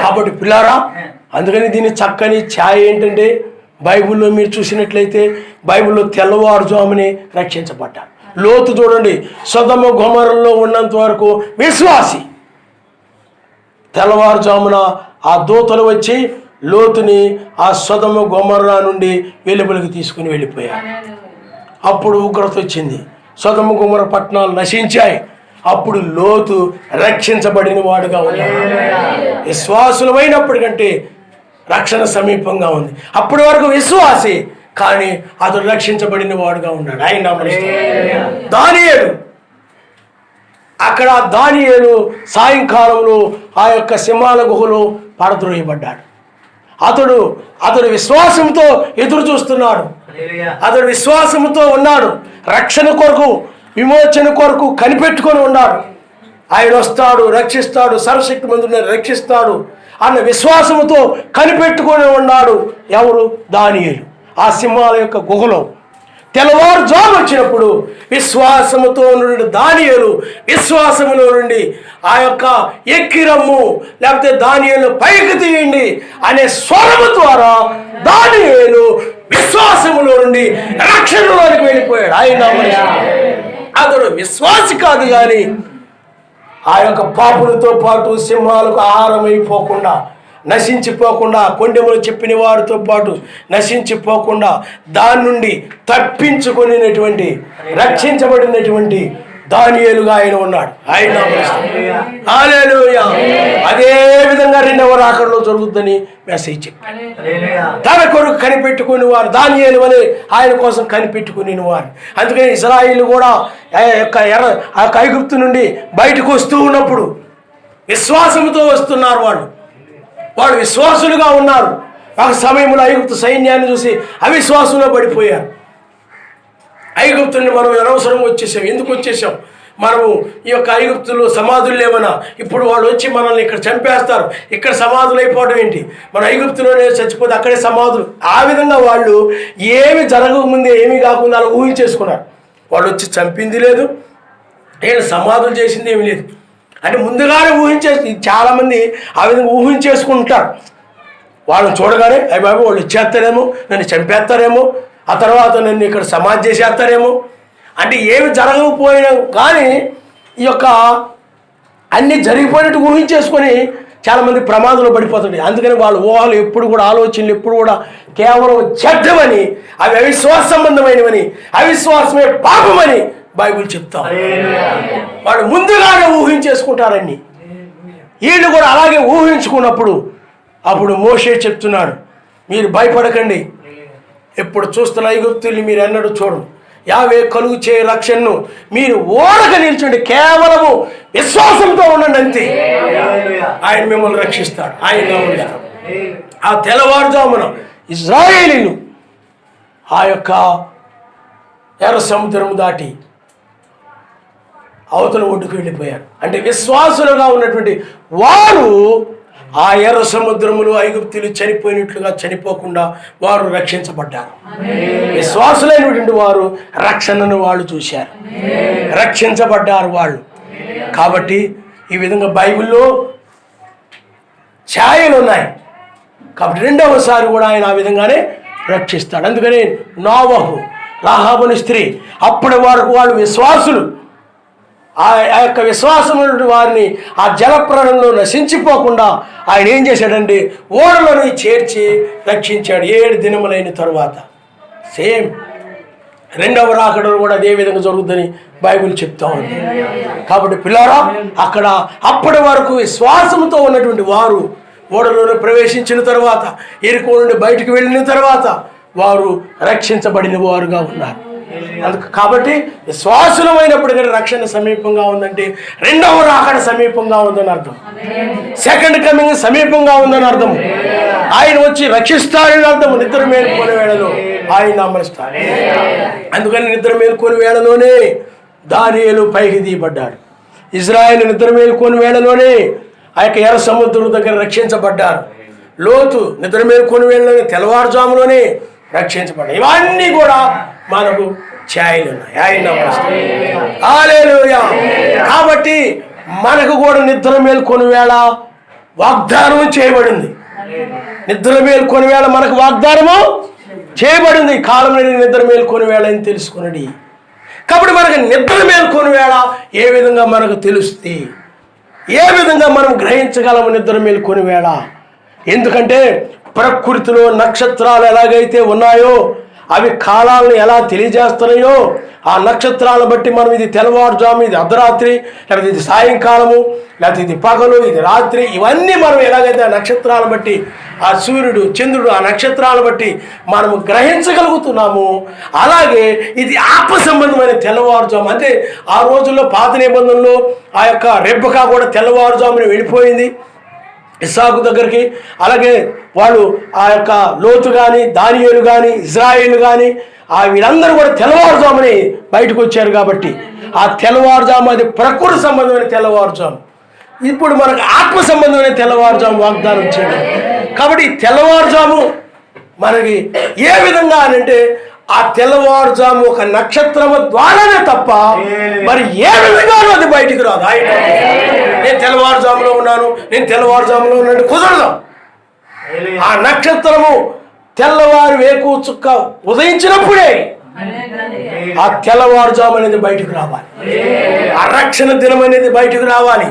కాబట్టి పిల్లారా, అందుకని దీని చక్కని ఛాయ ఏంటంటే బైబిల్లో మీరు చూసినట్లయితే బైబిల్లో తెల్లవారుజామునే రక్షించబడ్డారు. లోతు చూడండి, సొదొమ గొమొర్రాలో ఉన్నంత వరకు విశ్వాసి. తెల్లవారుజామున ఆ దూతలు వచ్చి లోతుని ఆ సొదొమ గొమొర్రా నుండి వెలుపలికి తీసుకుని వెళ్ళిపోయారు. అప్పుడు ఉగ్రత వచ్చింది, సొదొమ గొమొర్రా పట్టణాలు నశించాయి. అప్పుడు లోతు రక్షించబడిన వాడుగా ఉన్నాడు. విశ్వాసులమైనప్పటికంటే రక్షణ సమీపంగా ఉంది. అప్పటి వరకు విశ్వాసి, కానీ అతడు రక్షించబడిన వాడుగా ఉన్నాడు. ఆయన దానియేలు, అక్కడ దానియేలు సాయంకాలంలో ఆ యొక్క సింహాల గుహలో పడద్రోయబడ్డాడు. అతడు విశ్వాసంతో ఎదురు చూస్తున్నాడు. అతడు విశ్వాసంతో ఉన్నాడు. రక్షణ కొరకు, విమోచన కొరకు కనిపెట్టుకొని ఉన్నాడు. ఆయన వస్తాడు, రక్షిస్తాడు, సర్వశక్తిమంతుడిని రక్షిస్తాడు అన్న విశ్వాసముతో కనిపెట్టుకొని ఉన్నాడు. ఎవరు? దానియేలు. ఆ సింహాల యొక్క గుహలో తెల్లవారుజాము వచ్చినప్పుడు విశ్వాసముతో నుండి దానియేలు విశ్వాసములో నుండి ఆ యొక్క ఎక్కిరమ్ము లేకపోతే దానియేలు పైకి తీయండి అనే స్వరము ద్వారా దానియేలు విశ్వాసములో నుండి రక్షణలోనికి వెళ్ళిపోయాడు. ఆయన అతడు విశ్వాసి కాదు, కానీ ఆ యొక్క పాపులతో పాటు సింహాలకు ఆహారం అయిపోకుండా, నశించిపోకుండా, కొండెములు చెప్పిన వారితో పాటు నశించిపోకుండా దాని నుండి తప్పించుకునేటువంటి, రక్షించబడినటువంటి దానియేలుగా ఆయన ఉన్నాడు. ఆయన హల్లెలూయా. అదే విధంగా రెండవ రాకడలో జరుగుతుందని మెసేజ్ చెప్పాడు. తన కొరకు కనిపెట్టుకుని వారు దానియేలు వలె ఆయన కోసం కనిపెట్టుకుని వారు. అందుకని ఇశ్రాయేలు కూడా ఐగుప్తు నుండి బయటకు వస్తూ ఉన్నప్పుడు విశ్వాసంతో వస్తున్నారు. వాళ్ళు విశ్వాసులుగా ఉన్నారు. ఒక సమయంలో ఐగుప్తు సైన్యాన్ని చూసి అవిశ్వాసంలో పడిపోయారు. ఐగుప్తుని మనం అనవసరం వచ్చేసాం. ఎందుకు వచ్చేసాం? మనము ఈ యొక్క ఐగుప్తులో సమాధులు లేవనా? ఇప్పుడు వాళ్ళు వచ్చి మనల్ని ఇక్కడ చంపేస్తారు, ఇక్కడ సమాధులు అయిపోవడం ఏంటి? మన ఐగుప్తులోనే చచ్చిపోతే అక్కడే సమాధులు. ఆ విధంగా వాళ్ళు ఏమి జరగకముందే, ఏమీ కాకుండా అలా ఊహించేసుకున్నారు. వాళ్ళు వచ్చి చంపింది లేదు, నేను సమాధులు చేసింది ఏమీ లేదు అంటే ముందుగానే చాలామంది ఆ విధంగా ఊహించేసుకుంటారు. వాళ్ళని చూడగానే అయ్య బాబు వాళ్ళు ఇచ్చేస్తారేమో, నన్ను చంపేస్తారేమో, ఆ తర్వాత నన్ను ఇక్కడ సమాధి చేసేస్తారేమో అంటే ఏమి జరగకపోయినా కానీ ఈ యొక్క అన్నీ జరిగిపోయినట్టు ఊహించేసుకొని చాలామంది ప్రమాదంలో పడిపోతుంది. అందుకని వాళ్ళ ఊహలు ఎప్పుడు కూడా, ఆలోచనలు ఎప్పుడు కూడా కేవలం చెడ్డమని, అవి అవిశ్వాస సంబంధమైనవని, అవిశ్వాసమే పాపమని బైబిల్ చెప్తాం. వాళ్ళు ముందుగానే ఊహించేసుకుంటారని. వీళ్ళు కూడా అలాగే ఊహించుకున్నప్పుడు అప్పుడు మోషే చెప్తున్నాడు, మీరు భయపడకండి, ఎప్పుడు చూస్తున్న ఐగుప్తుల్ని మీరు ఎన్నడూ చూడరు. యావే కలుగు చే రక్షణను మీరు ఓడక నిల్చండి, కేవలము విశ్వాసంతో ఉండండి, అంతే. ఆయన మిమ్మల్ని రక్షిస్తాడు. ఆయన ఆ తెల్లవారుజామున ఇశ్రాయేలీలు ఆ యొక్క ఎర్ర సముద్రం దాటి అవతల ఒడ్డుకు వెళ్ళిపోయారు. అంటే విశ్వాసులుగా ఉన్నటువంటి వారు ఆ ఎర్ర సముద్రములు ఐగుప్తులు చనిపోయినట్లుగా చనిపోకుండా వారు రక్షించబడ్డారు. విశ్వాసులైనటువంటి వారు రక్షణను వాళ్ళు చూశారు, రక్షించబడ్డారు వాళ్ళు. కాబట్టి ఈ విధంగా బైబిల్లో ఛాయలు ఉన్నాయి. కాబట్టి రెండవసారి కూడా ఆయన ఆ విధంగానే రక్షిస్తాడు. అందుకని నోవహు, రాహాబుని స్త్రీ, అప్పటి వరకు వాళ్ళు విశ్వాసులు. ఆ యొక్క విశ్వాసమున్న వారిని ఆ జలప్రాణంలో నశించిపోకుండా ఆయన ఏం చేశాడంటే ఓడలోని చేర్చి రక్షించాడు 7 దినములైన తరువాత. సేమ్ రెండవ రాకడలో కూడా అదే విధంగా జరుగుతుందని బైబిల్ చెప్తా ఉంది. కాబట్టి పిల్లారా, అక్కడ అప్పటి వరకు విశ్వాసంతో ఉన్నటువంటి వారు ఓడలోనే ప్రవేశించిన తర్వాత, ఎరుకో నుండి బయటకు వెళ్ళిన తర్వాత వారు రక్షించబడిన వారుగా ఉన్నారు. కాబట్టి విశ్వాసులమైనప్పటికీ రక్షణ సమీపంగా ఉందంటే రెండవ రాకడ సమీపంగా ఉందని అర్థం. సెకండ్ కమింగ్ సమీపంగా ఉందని అర్థం.
ఆయన వచ్చి రక్షిస్తాడని అర్థము. నిద్ర మేలుకొని వేళలో ఆయన అమరుస్తాడు. అందుకని నిద్ర మేలుకొని వేళలోనే దానియేలు పైకి తీయబడ్డాడు. ఇజ్రాయేలు నిద్ర మేలుకొని వేళలోనే ఆ యొక్క ఎర్ర సముద్రం దగ్గర రక్షించబడ్డారు. లోతు నిద్ర మేలుకొని వేళలోనే తెల్లవారుజాములోనే రక్షించబడ్డారు. ఇవన్నీ కూడా మనకు ఛాయలు ఉన్నాయి. ఆయన హల్లెలూయా. కాబట్టి మనకు కూడా నిద్ర మేలుకొని వేళ వాగ్దానం చేయబడింది. నిద్ర మేలుకొని వేళ మనకు వాగ్దానము చేయబడింది. కాలం నిద్ర మేలుకొని వేళ అని తెలుసుకున్నది. కాబట్టి మనకు నిద్ర మేలుకొని వేళ ఏ విధంగా మనకు తెలుస్తుంది, ఏ విధంగా మనం గ్రహించగలము నిద్ర మేలుకొని వేళ? ఎందుకంటే ప్రకృతిలో నక్షత్రాలు ఎలాగైతే ఉన్నాయో అవి కాలాలను ఎలా తెలియజేస్తున్నాయో ఆ నక్షత్రాలను బట్టి మనం ఇది తెల్లవారుజాము, ఇది అర్ధరాత్రి, లేకపోతే ఇది సాయంకాలము, లేకపోతే ఇది పగలు, ఇది రాత్రి, ఇవన్నీ మనం ఎలాగైతే ఆ నక్షత్రాలను బట్టి ఆ సూర్యుడు చంద్రుడు ఆ నక్షత్రాలను బట్టి మనము గ్రహించగలుగుతున్నాము. అలాగే ఇది ఆత్మ సంబంధమైన తెల్లవారుజాము. అంటే ఆ రోజుల్లో పాత నిబంధనలో ఆ యొక్క రెబ్బకా కూడా తెల్లవారుజామున వెళ్ళిపోయింది ఇస్సాకు దగ్గరికి. అలాగే వాళ్ళు ఆ యొక్క లోతు కానీ దానియేలు కానీ ఇజ్రాయేలు కానీ వీళ్ళందరూ కూడా తెల్లవారుజాముని బయటకు వచ్చారు. కాబట్టి ఆ తెల్లవారుజాము అది ప్రకృతి సంబంధమైన తెల్లవారుజాము. ఇప్పుడు మనకు ఆత్మ సంబంధమైన తెల్లవారుజాము వాగ్దానం చేయడం. కాబట్టి ఈ తెల్లవారుజాము మనకి ఏ విధంగా అని అంటే ఆ తెల్లవారుజాము ఒక నక్షత్రము ద్వారానే తప్ప మరి ఏ విధంగానూ అది బయటికి రాదు. ఆయన నేను తెల్లవారుజాములో ఉన్నాను, నేను తెల్లవారుజాములో ఉన్నాను కుదరదు. ఆ నక్షత్రము తెల్లవారు వేకు చుక్క ఉదయించినప్పుడే ఆ తెల్లవారుజాము అనేది బయటకు రావాలి. ఆ రక్షణ దినం అనేది బయటకు రావాలి.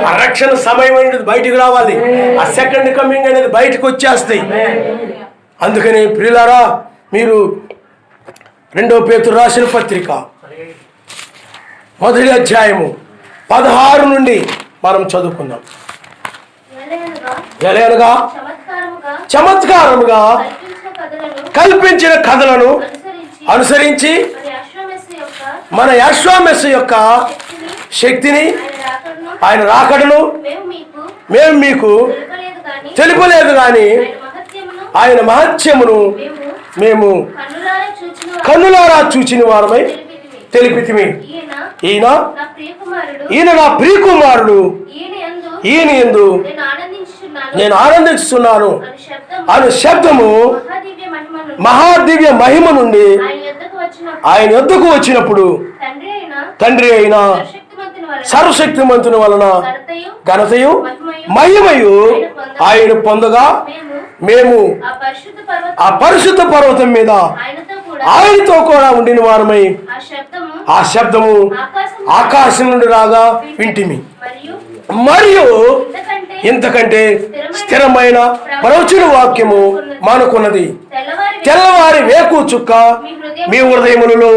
ఆ రక్షణ సమయం అనేది బయటకు రావాలి. ఆ సెకండ్ కమింగ్ అనేది బయటకు వచ్చేస్తాయి. అందుకని ప్రియులారా, మీరు 2వ పేతురు రాసిన పత్రిక 1వ అధ్యాయము 16 నుండి మనం చదువుకుందాం. ఎలాగనగా చమత్కారముగా కల్పించిన కథలను అనుసరించి మన యెహోవా యొక్క శక్తిని ఆయన రాకడను మేము మీకు తెలుపలేదు కానీ ఆయన మహత్యమును మేము కన్నులారా చూచిన వారమై తెలిపితిమి. ఈయన నా ప్రియకుమారుడు, ఈయన యందు నేను ఆనందిస్తున్నాను అను శబ్దము మహాదివ్య మహిమ నుండి ఆయన యొద్దకు వచ్చినప్పుడు తండ్రి అయిన సర్వశక్తిమంతుని వలన ఘనతయు మహిమయు ఆయన పొందగా మేము ఆ పరిశుద్ధ పర్వతం మీద ఆయనతో కూడా ఉండిన వారమై ఆ శబ్దము ఆకాశం నుండి రాగా వింటిమి. మరియు ఇంతకంటే స్థిరమైన ప్రవచన వాక్యము మానుకున్నది. తెల్లవారి వేకు చుక్క మీ హృదయములలో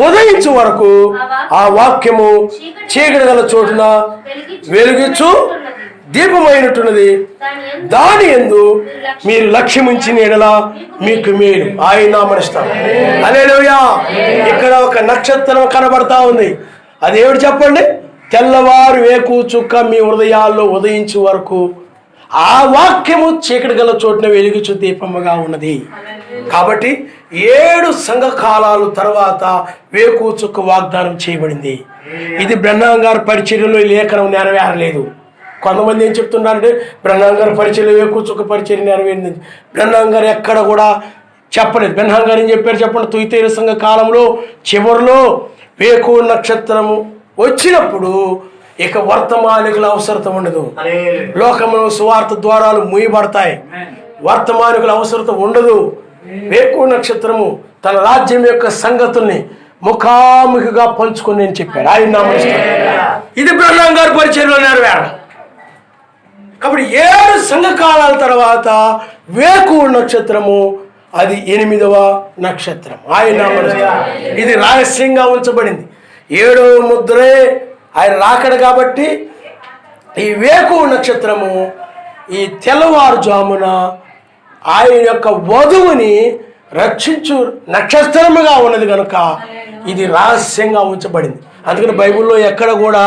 ఉదయించు వరకు ఆ వాక్యము చీకటి గల చోటున వెలుగిచ్చు దీపమైనట్టున్నది. దాని యందు మీరు లక్ష్యముంచిన ఎడల మీకు మేలు. ఆయన నామముస్తాం. హల్లెలూయా. ఇక్కడ ఒక నక్షత్రం కనబడతా ఉంది. అదేమిటి చెప్పండి? తెల్లవారు వేకు చుక్క మీ హృదయాల్లో ఉదయించు వరకు ఆ వాక్యము చీకటి గల చోటున వెలుగుచు దీపముగా ఉన్నది. కాబట్టి 7 సంఘకాలాలు తర్వాత వేకు చుక్క వాగ్దానం చేయబడింది. ఇది బ్రహ్నాం గారి పరిచర్యలో లేఖనం నెరవేరలేదు. కొంతమంది ఏం చెప్తున్నారంటే బ్రహ్నాం గారి పరిచర్య వేకు చుక్క పరిచర్య నెరవేరింది. బ్రహ్నాం గారు ఎక్కడ కూడా చెప్పలేదు. బ్రహ్నాం గారు ఏం చెప్పారు చెప్పండి? తుయితేర సంఘ కాలంలో చివరిలో వేకు నక్షత్రము వచ్చినప్పుడు ఇక వర్తమానికుల అవసరత ఉండదు. లోకములో సువార్త ద్వారాలు మూయబడతాయి. వర్తమానికుల అవసరత ఉండదు. వేకు నక్షత్రము తన రాజ్యం యొక్క సంగతుల్ని ముఖాముఖిగా పంచుకొని నేను చెప్పాను. ఆయన నామముస్తాను. ఇది బ్రహ్నాం గారి పరిచర్యలో నెరవేర. కాబట్టి 7 సంఘకాలాల తర్వాత వేకు నక్షత్రము అది 8వ నక్షత్రం. ఆయన నామముస్తాను. ఇది రహస్యంగా ఉంచబడింది. 7వ ముద్రే ఆయన రాకడ. కాబట్టి ఈ వేకు నక్షత్రము ఈ తెల్లవారుజామున ఆయన యొక్క వధువుని రక్షించు నక్షత్రముగా ఉన్నది కనుక ఇది రహస్యంగా ఉంచబడింది. అందుకని బైబిల్లో ఎక్కడ కూడా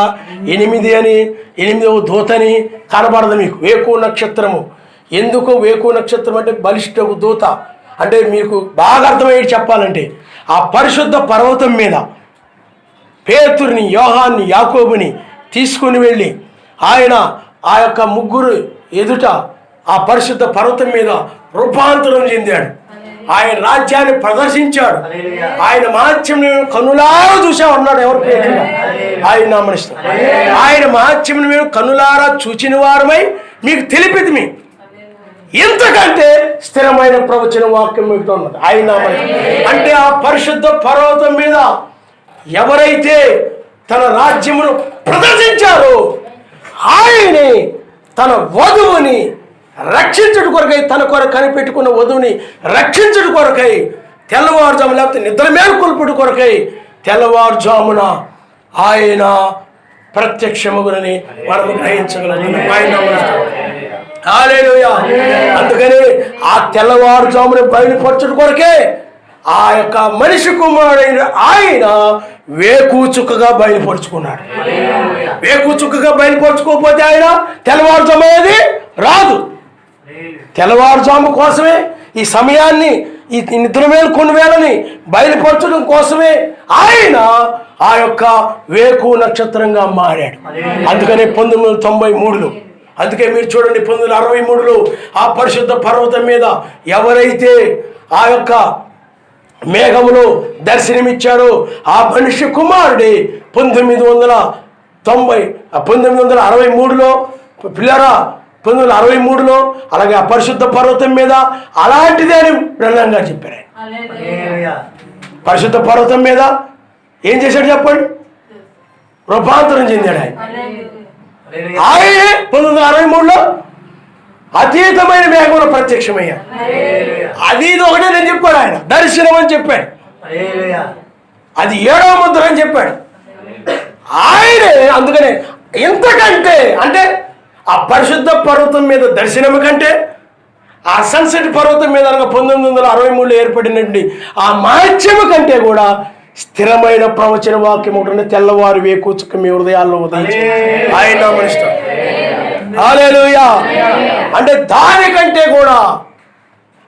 8 అని 8వ దూతని కనబడదు మీకు. వేకు నక్షత్రము
ఎందుకు వేకు నక్షత్రం అంటే బలిష్ఠకు దూత అంటే మీకు బాగా అర్థమయ్యేది చెప్పాలంటే ఆ పరిశుద్ధ పర్వతం మీద పేతురుని, యోహాన్ని, యాకోబుని తీసుకుని వెళ్ళి ఆయన ఆ యొక్క ముగ్గురు ఎదుట ఆ పరిశుద్ధ పర్వతం మీద రూపాంతరం చెందాడు. ఆయన రాజ్యాన్ని ప్రదర్శించాడు. ఆయన మహాత్మ్యం మేము కన్నులారా చూసామన్నాడు. ఎవరు? పేతురు. ఆయన నామనిస్తాం. ఆయన మహాత్మ్యం మేము కన్నులారా చూచిన వారమై మీకు తెలిపితిమి. ఇంతకంటే స్థిరమైన ప్రవచన వాక్యం మీకు ఉన్నది. ఆయన అంటే ఆ పరిశుద్ధ పర్వతం మీద ఎవరైతే తన రాజ్యమును ప్రదర్శించారో ఆయనే తన వధువుని రక్షించడం కొరకై, తన కొరకు కనిపెట్టుకున్న వధువుని రక్షించడం కొరకై తెల్లవారుజాము లేకపోతే నిద్ర మేల్కొల్పుడు కొరకై తెల్లవారుజామున ఆయన ప్రత్యక్షమగునని మనం గ్రహించగలుగుతున్నాం. హల్లెలూయా. అందుకని ఆ తెల్లవారుజామున బయలుపరచడం కొరకే ఆ యొక్క మనిషి కుమారుడైన ఆయన వేకుచుక్కగా బయలుపరుచుకున్నాడు. వేకుచుక్కగా బయలుపరుచుకోకపోతే ఆయన తెల్లవారుజాము అనేది రాదు. తెల్లవారుజాము కోసమే ఈ సమయాన్ని, ఈ నిద్ర మేల్కొని వేళని బయలుపరచడం కోసమే ఆయన ఆ యొక్క వేకు నక్షత్రంగా మారాడు. అందుకని 1993లో, అందుకే మీరు చూడండి 1963లో ఆ పరిశుద్ధ పర్వతం మీద ఎవరైతే ఆ యొక్క మేఘములో దర్శనమిచ్చాడో ఆ మనిషి కుమారుడి 1963లో పిల్లరా 1963లో అలాగే ఆ పరిశుద్ధ పర్వతం మీద అలాంటిదే అని బ్రహ్మంగా చెప్పారు. పరిశుద్ధ పర్వతం మీద ఏం చేశాడు చెప్పండి? రూపాంతరం చెందాడు ఆయన. ఆయనే 1963లో అతీతమైన మేఘంలో ప్రత్యక్షమయ్యాడు. అది ఇది ఒకటే నేను చెప్పాడు. ఆయన దర్శనం అని చెప్పాడు. అది 7వ ముద్ర అని చెప్పాడు ఆయనే. అందుకనే ఇంతకంటే అంటే ఆ పరిశుద్ధ పర్వతం మీద దర్శనం కంటే ఆ సన్సెట్ పర్వతం మీద 1963లో ఏర్పడినటువంటి ఆ మహత్యము కంటే కూడా స్థిరమైన ప్రవచన వాక్యం ఒకటి తెల్లవారు వేకుచుక్క మీ హృదయాల్లో ఉదయించి ఆయన నామనిస్తాం. హల్లెలూయా. అంటే దానికంటే కూడా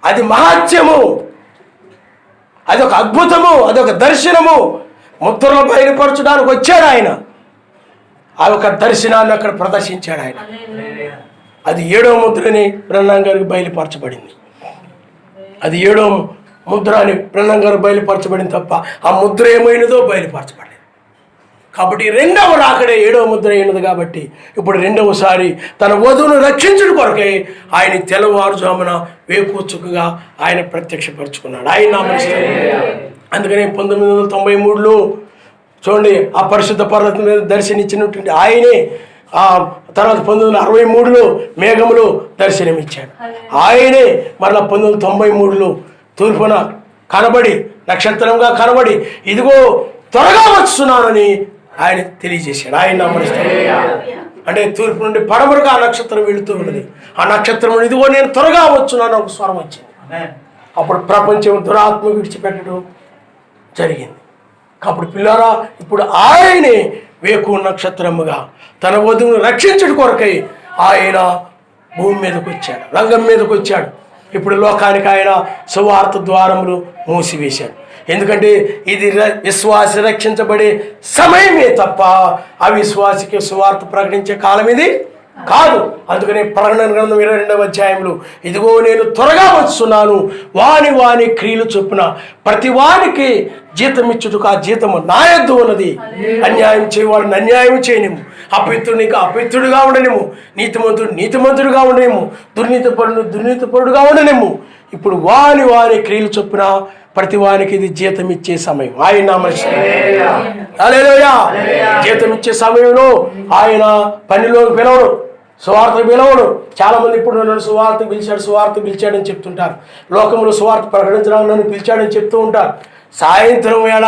అది మహత్యము, అదొక అద్భుతము, అదొక దర్శనము. ముద్రలు బయలుపరచడానికి వచ్చాడు ఆయన. ఆ యొక్క దర్శనాన్ని అక్కడ ప్రదర్శించాడు ఆయన. అది 7వ ముద్రని బ్రహ్మం గారికి బయలుపరచబడింది. అది 7వ ముద్ర అని బ్రహ్మం గారికి బయలుపరచబడింది తప్ప ఆ ముద్ర ఏమైనదో బయలుపరచబడింది. కాబట్టి 2వ రాకడే 7వ ముద్ర అయినది. కాబట్టి ఇప్పుడు 2వసారి తన వధువును రక్షించడం కొరకై ఆయన తెల్లవారుజామున వేకుచుక్కగా ఆయన ప్రత్యక్షపరుచుకున్నాడు. ఆయన నామనిస్తాడు. అందుకని 1993లో చూడండి ఆ పరిశుద్ధ పర్వతం మీద దర్శనమిచ్చినటువంటి ఆయనే ఆ తర్వాత 1963లో మేఘములో దర్శనమిచ్చాడు. ఆయనే మరలా 1993లో తూర్పున కనబడి నక్షత్రంగా కనబడి ఇదిగో త్వరగా వస్తున్నానని ఆయన తెలియజేశాడు. ఆయన నామనిస్తాడు. అంటే తూర్పు నుండి పడమరుగా ఆ నక్షత్రం వెళుతూ ఉన్నది. ఆ నక్షత్రం ఇదిగో నేను త్వరగా వచ్చున్నాను ఒక స్వరం వచ్చింది. అప్పుడు ప్రపంచం దురాత్మ విడిచిపెట్టడం జరిగింది. కాబట్టి పిల్లారా ఇప్పుడు ఆయనే వేకు నక్షత్రముగా తన వధువును రక్షించడం కొరకై ఆయన భూమి మీదకి వచ్చాడు, రంగం మీదకి వచ్చాడు. ఇప్పుడు లోకానికి ఆయన సువార్త ద్వారములు మూసివేశాడు. ఎందుకంటే ఇది విశ్వాసి రక్షించబడే సమయమే తప్ప అవిశ్వాసికి సువార్త ప్రకటించే కాలం ఇది కాదు. అందుకనే ప్రకటన గ్రంథం 22వ అధ్యాయంలో ఇదిగో నేను త్వరగా వస్తున్నాను, వాని వాని క్రియలు చొప్పున ప్రతి వానికి జీతం ఇచ్చుటకు ఆ జీతము నా యొద్ద ఉన్నది. అన్యాయం చేయవాడిని అన్యాయం చేయనిము, అపవిత్రునికి అపవిత్రుడుగా ఉండనిము, నీతిమంతుడు నీతిమంతుడుగా ఉండనిము, దుర్నీతిపరుడు దుర్నీతిపరుడుగా ఉండనిము. ఇప్పుడు వాని వాని క్రియలు చొప్పున ప్రతి వానికి ఇది జీతం ఇచ్చే సమయం. ఆయన నామనిస్తాడు. హల్లెలూయా. జీతం ఇచ్చే సమయంలో ఆయన పనిలోకి పిలవడు, సువార్తకు పిలవడు. చాలామంది ఇప్పుడు నన్ను సువార్తకు పిలిచాడని చెప్తుంటారు. లోకంలో సువార్త ప్రకటించడానికి నన్ను పిలిచాడని చెప్తూ ఉంటారు. సాయంత్రం వేళ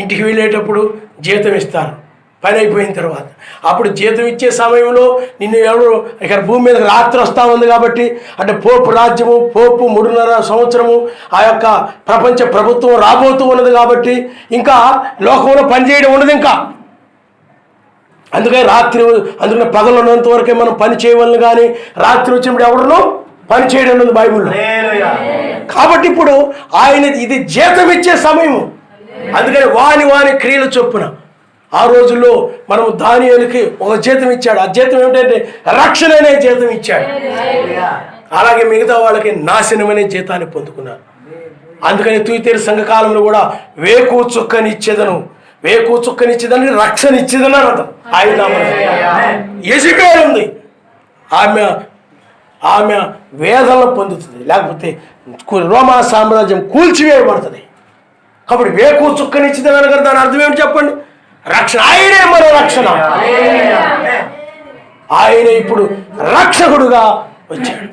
ఇంటికి వెళ్ళేటప్పుడు జీతం ఇస్తారు పని అయిపోయిన తర్వాత. అప్పుడు జీతం ఇచ్చే సమయంలో నిన్ను ఎవరు ఇక్కడ భూమి మీద రాత్రి వస్తూ ఉంది కాబట్టి అంటే పోపు రాజ్యము, పోపు 3.5 సంవత్సరము ఆ యొక్క ప్రపంచ ప్రభుత్వం రాబోతూ ఉన్నది కాబట్టి ఇంకా లోకంలో పనిచేయడం ఉండదు ఇంకా. అందుకని పగలు ఉన్నంత వరకే మనం పని చేయవలను, కానీ రాత్రి వచ్చినప్పుడు ఎవరునూ పని చేయడం ఉంది బైబిల్లో. కాబట్టి ఇప్పుడు ఆయన ఇది జీతం ఇచ్చే సమయము. అందుకని వాని క్రియలు చొప్పున ఆ రోజుల్లో మనం దానియేలుకి ఒక జీతం ఇచ్చాడు. ఆ జీతం ఏమిటంటే రక్షణ అనే జీతం ఇచ్చాడు. అలాగే మిగతా వాళ్ళకి నాశనం అనే జీతాన్ని పొందుకున్నారు. అందుకని తుయితేరు సంఘకాలంలో కూడా వేకు చుక్కనిచ్చేదను రక్షణ ఇచ్చేదన్నారు అతను. ఆయన యెజబెల్ ఉంది, ఆమె వేదనలు పొందుతుంది, లేకపోతే రోమా సామ్రాజ్యం కూల్చివేయబడుతుంది. కాబట్టి వేకు చుక్కనిచ్చేదని కదా దాని అర్థం ఏమిటి చెప్పండి? రక్షణ. ఆయనే మన రక్షణ. ఆయనే ఇప్పుడు రక్షకుడుగా వచ్చాడు.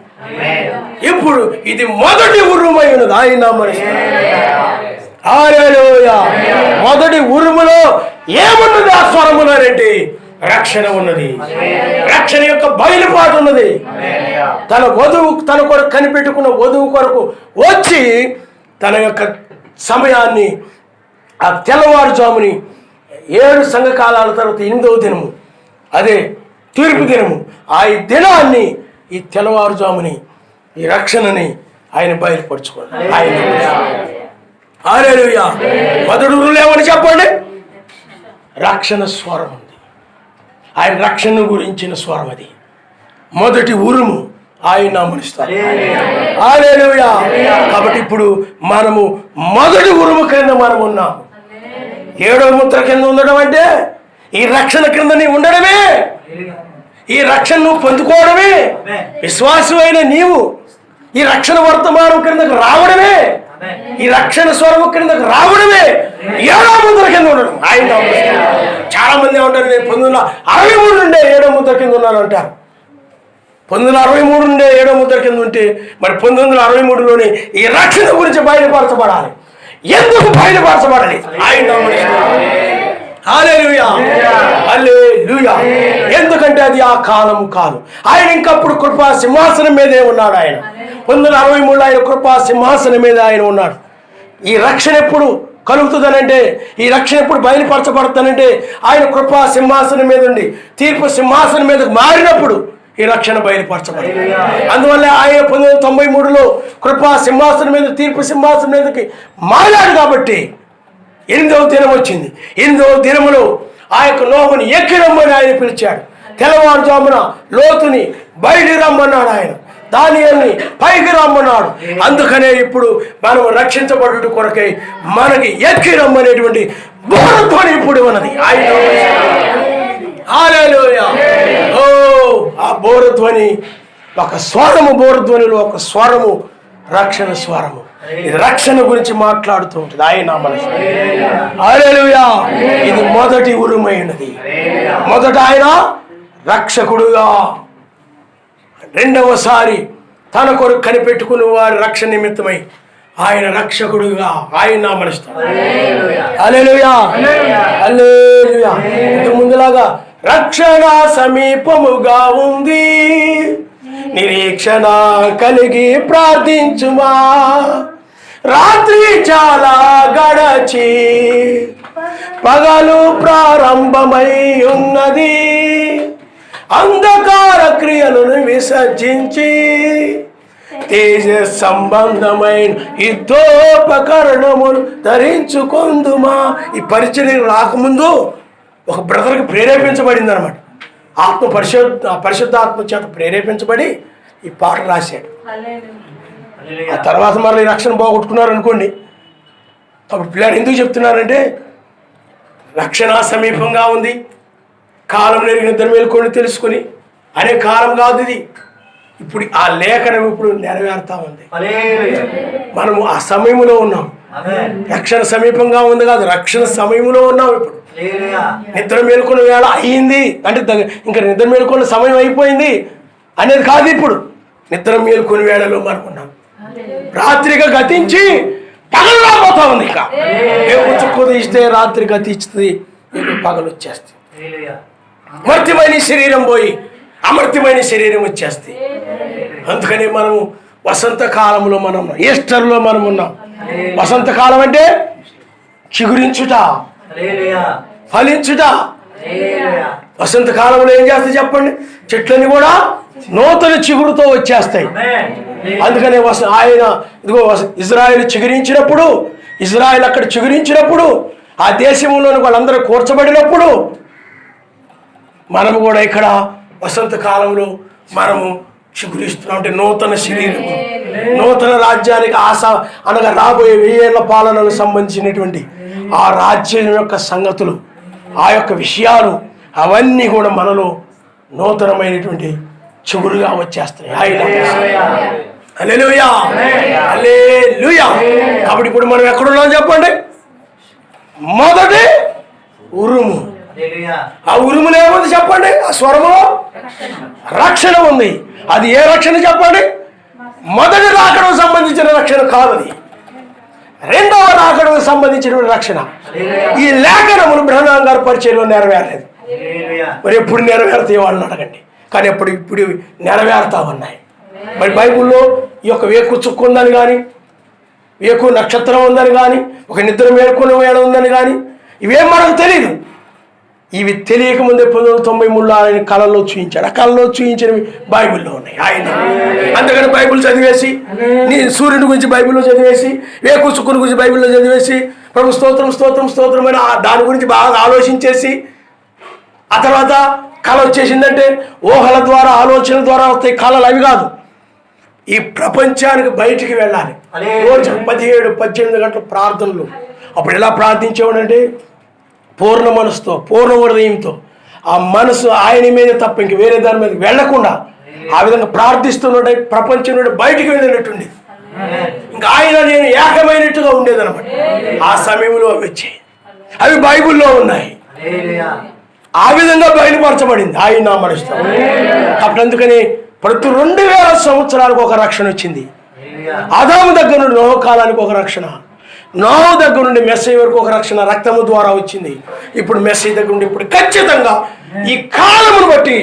ఇప్పుడు ఇది మొదటి ఉరుమై ఉన్నది. ఆయన హల్లెలూయా. మొదటి ఉరుములో ఏమున్నది? ఆ స్వరములో ఏంటి? రక్షణ ఉన్నది. రక్షణ యొక్క బయలుపాటు ఉన్నది. తన కొరకు కనిపెట్టుకున్న వధువు కొరకు వచ్చి తన యొక్క సమయాన్ని ఆ తెల్లవారుజాముని 7 సంఘకాలాల తర్వాత 8వ దినము, అదే తీర్పు దినము, ఆ దినాన్ని ఈ తెల్లవారుజాముని ఈ రక్షణని ఆయన బయలుపరుచుకున్నాడు. ఆయన హల్లెలూయా. మొదటి ఉరుములో ఏమని చెప్పండి? రక్షణ స్వరం ఉంది. ఆయన రక్షణ గురించిన స్వరం అది. మొదటి ఉరుము ఆయన నామనిస్తారు. హల్లెలూయా. కాబట్టి ఇప్పుడు మనము మొదటి ఉరుము క్రింద మనం ఉన్నాము. 7వ ముద్ర కింద ఉండడం అంటే ఈ రక్షణ క్రింద నీ ఉండడమే. ఈ రక్షణ నువ్వు పొందుకోవడమే. విశ్వాసమైన నీవు ఈ రక్షణ వర్తమానం క్రిందకు రావడమే. ఈ రక్షణ స్వరము క్రిందకు రావడమే 7వ ముద్ర కింద ఉండడం. ఆయన చాలా మంది ఏమంటారు, నేను 1963 నుండే 7వ ముద్ర కింద ఉన్నాను అంటారు. 1963 నుండే 7వ ముద్ర కింద ఉంటే మరి 1963లోనే ఈ రక్షణ గురించి బయలుపరచబడాలి. ఎందుకు బయలుపరచబడాలి? ఆయన హల్లెలూయా. హల్లెలూయా. ఎందుకంటే అది ఆ కాలం కాదు. ఆయన ఇంకప్పుడు కృపా సింహాసనం మీదే ఉన్నాడు. ఆయన 1963 ఆయన కృపా సింహాసనం మీద ఆయన ఉన్నాడు. ఈ రక్షణ ఎప్పుడు కలుగుతుందనంటే, ఈ రక్షణ ఎప్పుడు బయలుపరచబడుతుందంటే ఆయన కృపా సింహాసనం మీద ఉండి తీర్పు సింహాసనం మీదకు మారినప్పుడు ఈ రక్షణ బయలుపరచబడింది. అందువల్ల ఆయన 1993లో కృపా సింహాసనం మీద తీర్పు సింహాసనం మీదకి మారాడు. కాబట్టి 8వ దినం వచ్చింది. 8వ దినములో ఆ యొక్క నోహుని ఎక్కి రమ్మని ఆయన పిలిచాడు. తెల్లవారుజామున లోతుని బయలు రమ్మన్నాడు. ఆయన దానియేలుని పైకి రమ్మన్నాడు. అందుకనే ఇప్పుడు మనం రక్షించబడుట కొరకై మనకి ఎక్కి రమ్మనేటువంటి బోరధ్వని ఇప్పుడు ఉన్నది. ఆయన హల్లెలూయా. ఓ ఆ బోరధ్వని ఒక స్వరము, బోరధ్వనిలో ఒక స్వరము రక్షణ స్వరము. ఇది రక్షణ గురించి మాట్లాడుతూ ఉంటుంది. ఆయన మనసు హల్లెలూయా. ఇది మొదటి ఉరుమైనది. మొదట ఆయన రక్షకుడుగా, రెండవసారి తన కొరకు కనిపెట్టుకుని వారి రక్షణ నిమిత్తమై ఆయన రక్షకుడుగా ఆయన నామనిస్తాడు. హల్లెలూయా. హల్లెలూయా. ఇంతకు ముందులాగా రక్షణ సమీపముగా ఉంది, నిరీక్షణ కలిగి ప్రార్థించుమా. రాత్రి చాలా గడచి పగలు ప్రారంభమై ఉన్నది, అంధకార క్రియలను విసర్జించి తేజ సంబంధమైన యుద్ధోపకరణములు ధరించుకొందుమా. ఈ పరిచర్య రాకముందు ఒక బ్రదర్కి ప్రేరేపించబడింది అనమాట. పరిశుద్ధాత్మ చేత ప్రేరేపించబడి ఈ పాట రాశాడు. ఆ తర్వాత మళ్ళీ రక్షణ పోగొట్టుకున్నారు అనుకోండి. అప్పుడు పిల్లలు ఎందుకు చెప్తున్నారంటే రక్షణ సమీపంగా ఉంది, కాలం నెరిగిన ఇద్దరు మేలుకొని తెలుసుకుని అనే కాలం కాదు ఇది. ఇప్పుడు ఆ లేఖనం ఇప్పుడు నెరవేరుతా ఉంది. మనము ఆ సమయంలో ఉన్నాం. రక్షణ సమీపంగా ఉంది కాదు, రక్షణ సమయంలో ఉన్నాం. ఇప్పుడు నిద్ర మేలుకున్న వేళ అయ్యింది అంటే ఇంకా నిద్ర మేలుకున్న సమయం అయిపోయింది అనేది కాదు. ఇప్పుడు నిద్ర మేలుకుని వేళలో మనం ఉన్నాం. రాత్రిగా గతించి పగలు రాబోతా ఉంది. ఇక చుక్కు తీస్తే రాత్రి గతిస్తుంది, పగలు వచ్చేస్తుంది. అమర్త్యమైన శరీరం పోయి అమర్త్యమైన శరీరం వచ్చేస్తుంది. అందుకని మనము వసంతకాలంలో మనం ఉన్నాం. ఈస్టర్లో మనం ఉన్నాం. వసంతకాలం అంటే చిగురించుట, ఫలించుట. వసంతకాలంలో ఏం చేస్తుంది చెప్పండి? చెట్లన్నీ కూడా నూతన చిగురుతో వచ్చేస్తాయి. అందుకనే ఆయన ఇదిగో ఇజ్రాయేల్ చిగురించినప్పుడు, ఇజ్రాయేల్ అక్కడ చిగురించినప్పుడు, ఆ దేశంలోని వాళ్ళందరూ కూర్చబడినప్పుడు మనము కూడా ఇక్కడ వసంతకాలంలో మనము చిగురిస్తున్నాం. అంటే నూతన శరీరము, నూతన రాజ్యానికి ఆశ అనగా రాబోయే 1000 ఏళ్ల పాలనకు సంబంధించినటువంటి ఆ రాజ్యం యొక్క సంగతులు, ఆ యొక్క విషయాలు అవన్నీ కూడా మనలో నూతనమైనటువంటి చిగురుగా వచ్చేస్తాయి. హల్లెలూయా, హల్లెలూయా. కాబట్టి ఇప్పుడు మనం ఎక్కడున్నాం చెప్పండి? మొదటి ఉరుము. ఆ ఉరుములో ఏముంది చెప్పండి? ఆ స్వరములో రక్షణ ఉంది. అది ఏ రక్షణ చెప్పండి? మొదటి రాకడకు సంబంధించిన రక్షణ కాదు, అది రెండవ రాకడకు సంబంధించిన రక్షణ. ఈ లేఖనములు బ్రహ్మాం గారి పరిచయంలో నెరవేరలేదు. మరి ఎప్పుడు నెరవేరుతాయి వాళ్ళని అడగండి. కానీ ఇప్పుడు నెరవేరుతా ఉన్నాయి. మరి బైబిల్లో ఈ యొక్క వేకు చుక్కు ఉందని కానీ, వేకు నక్షత్రం ఉందని కానీ, ఒక నిద్ర మేల్కొని వేళ ఉందని కానీ ఇవేం మనకు తెలియదు. ఇవి తెలియకముందే 1993లో ఆయన కళల్లో చూయించాడు. ఆ కళలో చూయించినవి బైబిల్లో ఉన్నాయి. ఆయన అందుకని బైబిల్ చదివేసి, నీ సూర్యుని గురించి బైబిల్లో చదివేసి, వేకు చుక్కుని గురించి బైబిల్లో చదివేసి, ప్రభు స్తోత్రం స్తోత్రం స్తోత్రం అని దాని గురించి బాగా ఆలోచించేసి, ఆ తర్వాత కళ వచ్చేసిందంటే ఊహల ద్వారా ఆలోచన ద్వారా వస్తాయి కళలు. అవి కాదు, ఈ ప్రపంచానికి బయటికి వెళ్ళాలి. రోజు 17-18 గంటల ప్రార్థనలు. అప్పుడు ఎలా ప్రార్థించేవాడంటే పూర్ణ మనసుతో, పూర్ణ హృదయంతో, ఆ మనసు ఆయన మీద తప్ప ఇంక వేరే దాని మీద వెళ్లకుండా ఆ విధంగా ప్రార్థిస్తున్నట్టు ప్రపంచం నుండి బయటికి వెళ్ళినట్టుండి ఇంకా ఆయన నేను ఏకమైనట్టుగా ఉండేదన్నమాట. ఆ సమయంలో అవి వచ్చాయి. అవి బైబిల్లో ఉన్నాయి. ఆ విధంగా బయలుపరచబడింది ఆయన నా మనసుతో. కాబట్టి అందుకని ప్రతి 2000 సంవత్సరాలకు ఒక రక్షణ వచ్చింది. ఆదాము దగ్గర నుండి నోహు కాలానికి ఒక రక్షణ, నోహు దగ్గర నుండి మెస్సయ్య వరకు ఒక రక్షణ రక్తము ద్వారా వచ్చింది. ఇప్పుడు మెస్సయ్య దగ్గర నుండి ఇప్పుడు ఖచ్చితంగా ఈ కాలమును బట్టి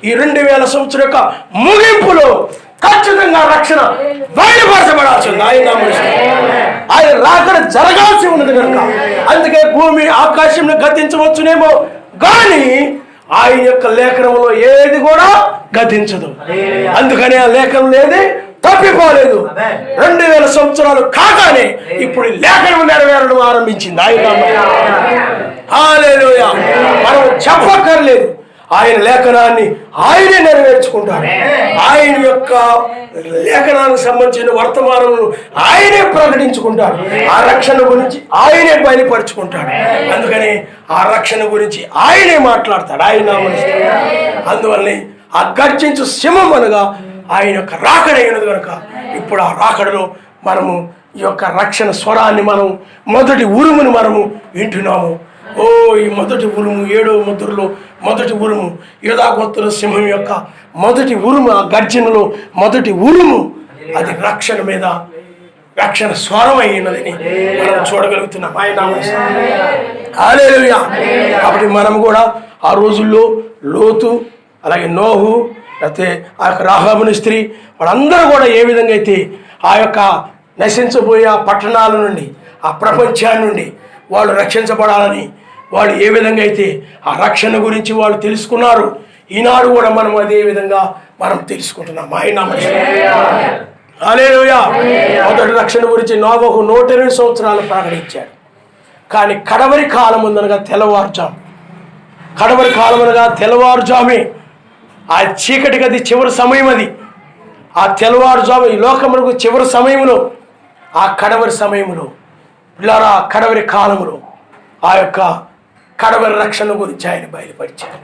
ఈ 2000 సంవత్సరం యొక్క ముగింపులో ఖచ్చితంగా రక్షణ బయలుపరచబడాల్సింది. ఆయన రాకడ జరగాల్సి ఉన్నది కనుక అందుకే భూమి ఆకాశంలో గతించవచ్చునేమో కానీ ఆయన యొక్క లేఖనంలో ఏది కూడా గతించదు. అందుకని ఆ లేఖనం ఏది తప్పిపోలేదు. 2000 సంవత్సరాలు కాగానే ఇప్పుడు లేఖనం నెరవేరడం ఆరంభించింది. ఆయన హల్లెలూయా. మనం చెప్పక్కర్లేదు, ఆయన లేఖనాన్ని ఆయనే నెరవేర్చుకుంటాడు. ఆయన యొక్క లేఖనానికి సంబంధించిన వర్తమానమును ఆయనే ప్రకటించుకుంటాడు. ఆ రక్షణ గురించి ఆయనే బయలుపరుచుకుంటాడు. అందుకని ఆ రక్షణ గురించి ఆయనే మాట్లాడతాడు. ఆయన అందువల్లనే ఆ గర్జించు సింహం అనగా ఆయన యొక్క రాకడైనది కనుక ఇప్పుడు ఆ రాకడలో మనము ఈ యొక్క రక్షణ స్వరాన్ని మనం మొదటి ఉరుమును మనము వింటున్నాము. ఓ ఈ మొదటి ఉరుము 7వ ముద్రలో మొదటి ఉరుము యూదా గోత్ర సింహం యొక్క మొదటి ఉరుము, ఆ గర్జనలో మొదటి ఉరుము అది రక్షణ మీద రక్షణ స్వరం అయినదని మనం చూడగలుగుతున్నాం. హల్లెలూయా. కాబట్టి మనం కూడా ఆ రోజుల్లో లోతు, అలాగే నోహు, లేకపోతే ఆ యొక్క రాహాబుని స్త్రీ వాళ్ళందరూ కూడా ఏ విధంగా అయితే ఆ యొక్క నశించబోయే ఆ పట్టణాల నుండి, ఆ ప్రపంచాన్ని నుండి వాళ్ళు రక్షించబడాలని వాళ్ళు ఏ విధంగా అయితే ఆ రక్షణ గురించి వాళ్ళు తెలుసుకున్నారు, ఈనాడు కూడా మనం అదే విధంగా మనం తెలుసుకుంటున్నాం. హల్లెలూయా. మొదటి రక్షణ గురించి నోవహు 120 సంవత్సరాలు ప్రకటించాడు. కానీ కడవరి కాలం ఉందనగా తెల్లవారుజాము, కడవరి కాలం అనగా తెల్లవారుజామే, ఆ చీకటి గది చివరి సమయం, అది ఆ తెల్లవారుజాము ఈ లోకములకు చివరి సమయంలో, ఆ కడవరి సమయంలో పిల్లరా కడవరి కాలములో ఆ యొక్క కడవరి రక్షణ గురించి ఆయన బయలుపరిచాడు.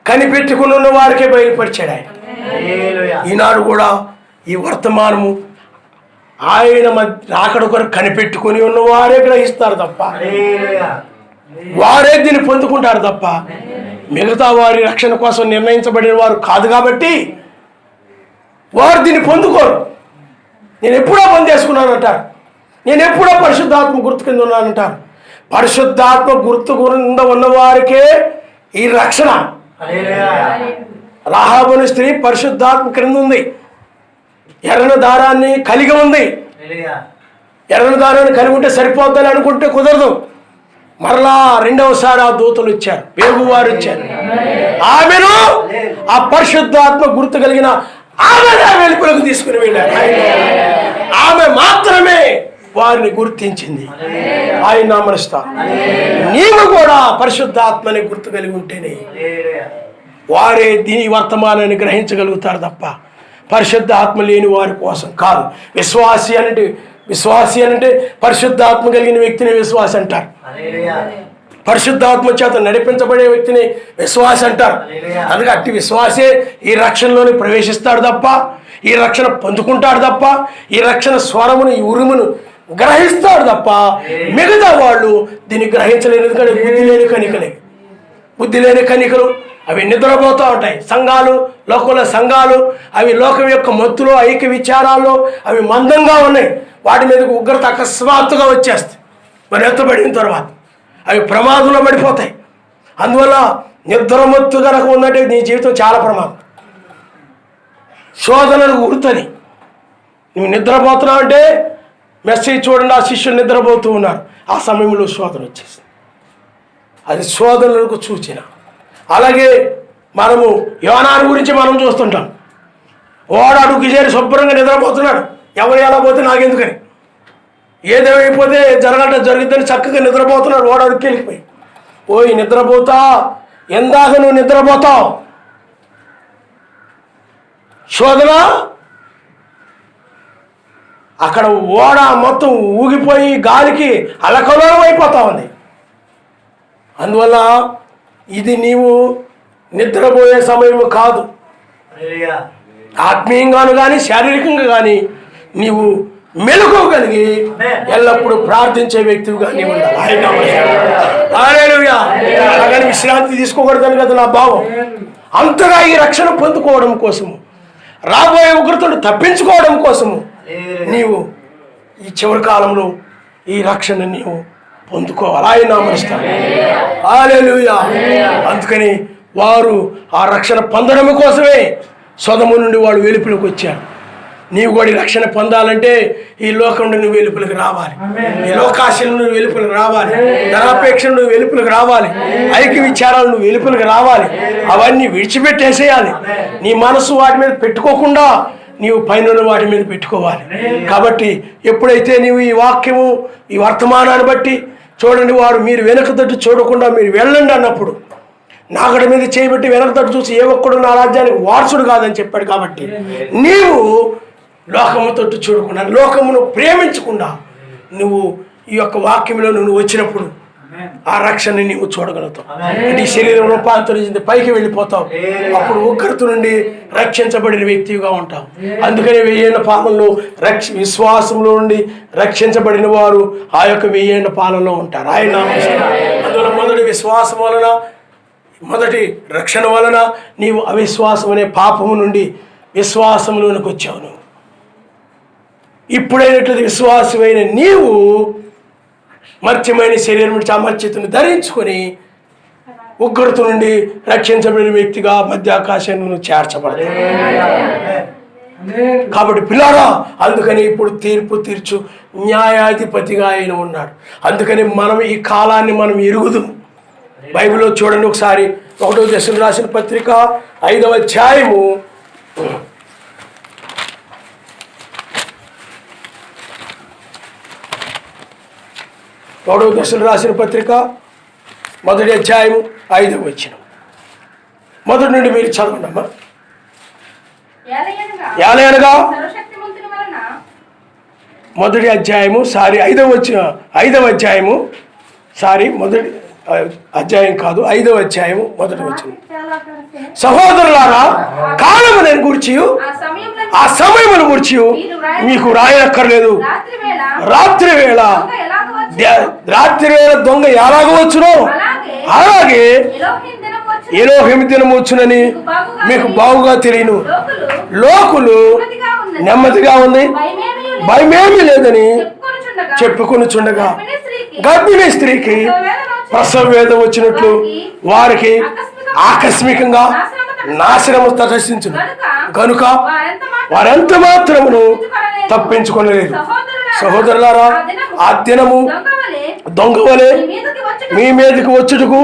కనిపెట్టుకుని ఉన్న వారికే బయలుపరిచాడు ఆయన. ఈనాడు కూడా ఈ వర్తమానము ఆయన రాకడ కొరకు కనిపెట్టుకుని ఉన్న వారే గ్రహిస్తారు తప్ప, వారే దీన్ని పొందుకుంటారు తప్ప మిగతా వారి రక్షణ కోసం నిర్ణయించబడిన వారు కాదు. కాబట్టి వారు దీన్ని పొందుకోరు. నేను ఎప్పుడో పొందేసుకున్నానంటారు, నేను ఎప్పుడో పరిశుద్ధాత్మ గుర్తు కింద ఉన్నానంటారు. పరిశుద్ధాత్మ గుర్తు కింద ఉన్నవారికే ఈ రక్షణ. రాహాబుని స్త్రీ పరిశుద్ధాత్మ క్రింద ఉంది, ఎర్రని దారాన్ని కలిగి ఉంది. ఎర్రని దారాన్ని కలిగి ఉంటే సరిపోద్దని అనుకుంటే కుదరదు. మరలా రెండవసారి ఆ దూతలు ఇచ్చారు, వేగువారు ఇచ్చారు, ఆమెను ఆ పరిశుద్ధాత్మ గుర్తు కలిగిన ఆమె వెలుపలకు తీసుకుని వెళ్ళాడు. ఆమె మాత్రమే వారిని గుర్తించింది. ఆయన నామస్తా. నీవు కూడా పరిశుద్ధాత్మని గుర్తు కలిగి ఉంటేనే వారే దీని వర్తమానాన్ని గ్రహించగలుగుతారు తప్ప పరిశుద్ధ ఆత్మ లేని వారి కోసం కాదు. విశ్వాసి అంటే పరిశుద్ధాత్మ కలిగిన వ్యక్తిని విశ్వాసి అంటారు. పరిశుద్ధాత్మ చేత నడిపించబడే వ్యక్తిని విశ్వాసి అంటారు. అందుకే అట్టి విశ్వాసే ఈ రక్షణలోని ప్రవేశిస్తాడు తప్ప, ఈ రక్షణ పొందుకుంటాడు తప్ప, ఈ రక్షణ స్వరమును ఈ ఉరుమును గ్రహిస్తాడు తప్ప మిగతా వాళ్ళు దీన్ని గ్రహించలేరు. ఎందుకంటే బుద్ధి లేని కనికలు అవి నిద్రపోతూ ఉంటాయి. సంఘాలు, లోకంలో సంఘాలు అవి లోకం యొక్క మత్తులో, ఐక్య విచారాల్లో అవి మందంగా ఉన్నాయి. వాటి మీదకి ఉగ్రత అకస్మాత్తుగా వచ్చేస్తాయి. మరి ఎత్తబడిన తర్వాత అవి ప్రమాదంలో పడిపోతాయి. అందువల్ల నిద్రమత్తు కనుక ఉందంటే నీ జీవితం చాలా ప్రమాదం. శోధనకు గుర్తుంది. నువ్వు నిద్రపోతున్నావు అంటే మెసేజ్ చూడండి, ఆ శిష్యులు నిద్రపోతూ ఉన్నారు. ఆ సమయంలో శోధన వచ్చేసింది. అది శోధనలకు సూచన. అలాగే మనము యోనాను గురించి మనం చూస్తుంటాం. వాడు అడుగు చేరి శుభ్రంగా నిద్రపోతున్నాడు. ఎవరు ఎలా పోతే నాకెందుకని, ఏదేమైపోతే జరుగుతుందని చక్కగా నిద్రపోతున్నాడు. వాడు అడుగుకి వెళ్ళిపోయి, ఓయ్ నిద్రపోతా, ఎందాక నువ్వు నిద్రపోతావు? శోధన అక్కడ ఓడ మొత్తం ఊగిపోయి గాలికి అలకలోలం అయిపోతా ఉంది. అందువల్ల ఇది నీవు నిద్రపోయే సమయం కాదు. ఆత్మీయంగాను కానీ శారీరకంగా కానీ నీవు మెలకువగలిగి ఎల్లప్పుడూ ప్రార్థించే వ్యక్తిగా నీవు ఉండాలి. అలాగని విశ్రాంతి తీసుకోకూడదని కదా నా భావం. అంతగా ఈ రక్షణ పొందుకోవడం కోసము, రాబోయే ఉగ్రతను తప్పించుకోవడం కోసము నీవు ఈ చివరి కాలంలో ఈ రక్షణ నీవు పొందుకోవాలి. ఆయన నామస్తాను. హల్లెలూయా. అందుకని వారు ఆ రక్షణ పొందడం కోసమే సొదము నుండి వాళ్ళు వెలుపులకు వచ్చారు. నీవు కూడా రక్షణ పొందాలంటే ఈ లోకం నుండి నువ్వు వెలుపులకు రావాలి. ఈ లోకాశలు నువ్వు వెలుపులకు రావాలి. ధనాపేక్షలు నువ్వు వెలుపులకు రావాలి. ఐక్య విచారాలు నువ్వు వెలుపులకు రావాలి. అవన్నీ విడిచిపెట్టేసేయాలి. నీ మనసు వాటి మీద పెట్టుకోకుండా నీవు పైన వాటి మీద పెట్టుకోవాలి. కాబట్టి ఎప్పుడైతే నీవు ఈ వాక్యము, ఈ వర్తమానాన్ని బట్టి చూడండి, వారు మీరు వెనక తట్టు చూడకుండా మీరు వెళ్ళండి అన్నప్పుడు నాగడ మీద చేయబట్టి వెనక తట్టు చూసి ఏ ఒక్కడు నా రాజ్యానికి వారసుడు కాదని చెప్పాడు. కాబట్టి నీవు లోకము తట్టు చూడకుండా, లోకమును ప్రేమించకుండా నువ్వు ఈ యొక్క వాక్యంలో నువ్వు వచ్చినప్పుడు ఆ రక్షణని నీవు చూడగలుగుతావు. నీ శరీరం రూపాంతరించింది, పైకి వెళ్ళిపోతావు. అప్పుడు ఉగ్రత నుండి రక్షించబడిన వ్యక్తిగా ఉంటావు. అందుకని 1000 పాలనలో విశ్వాసంలో నుండి రక్షించబడిన వారు ఆ యొక్క 1000 పాలనలో ఉంటారు. ఆయన అందువల్ల మొదటి విశ్వాసం వలన, మొదటి రక్షణ వలన నీవు అవిశ్వాసం అనే పాపము నుండి విశ్వాసంలోనికి వచ్చావు. నువ్వు ఇప్పుడైనట్లయితే విశ్వాసమైన నీవు మర్త్యమైన శరీరం నుంచి అమర్చితను ధరించుకొని ఉగ్రత నుండి రక్షించబడిన వ్యక్తిగా మధ్యాకాశంలో చేర్చబడతాడు. కాబట్టి పిల్లారా, అందుకని ఇప్పుడు తీర్పు తీర్చు న్యాయాధిపతిగా ఆయన ఉన్నాడు. అందుకని మనం ఈ కాలాన్ని మనం ఎరుగుదాం. బైబిల్లో చూడండి ఒకసారి, 1వ దశలో రాసిన పత్రిక 5వ అధ్యాయము 1వ దశలో రాసిన పత్రిక 1వ అధ్యాయము 5వ వచనం మొదటి నుండి మీరు చదవండి అమ్మా. ఏలయనగా మొదటి అధ్యాయము 5వ అధ్యాయము మొదటి అధ్యాయం కాదు, 5వ అధ్యాయము మొదటి వచనం. సహోదరులారా, కాలమును గూర్చి ఆ సమయమును గూర్చి మీకు రాయనక్కర్లేదు. రాత్రి వేళ దొంగ ఎలాగ వచ్చునో అలాగే ఎలోహిం దినము వచ్చునని మీకు బాగుగా తెలియను. లోకులు నెమ్మదిగా ఉంది, భయమేమీ లేదని చెప్పుకొనుచుండగా గర్భిణీ స్త్రీకి ప్రసవ వేదం వచ్చినట్లు వారికి ఆకస్మికంగా నాశనము తటస్థించును. కనుక వారెంత మాత్రమును తప్పించుకొనలేదు. సహోదరులారా, ఆ దినము దొంగ వలె మీ మీదకి వచ్చుటకు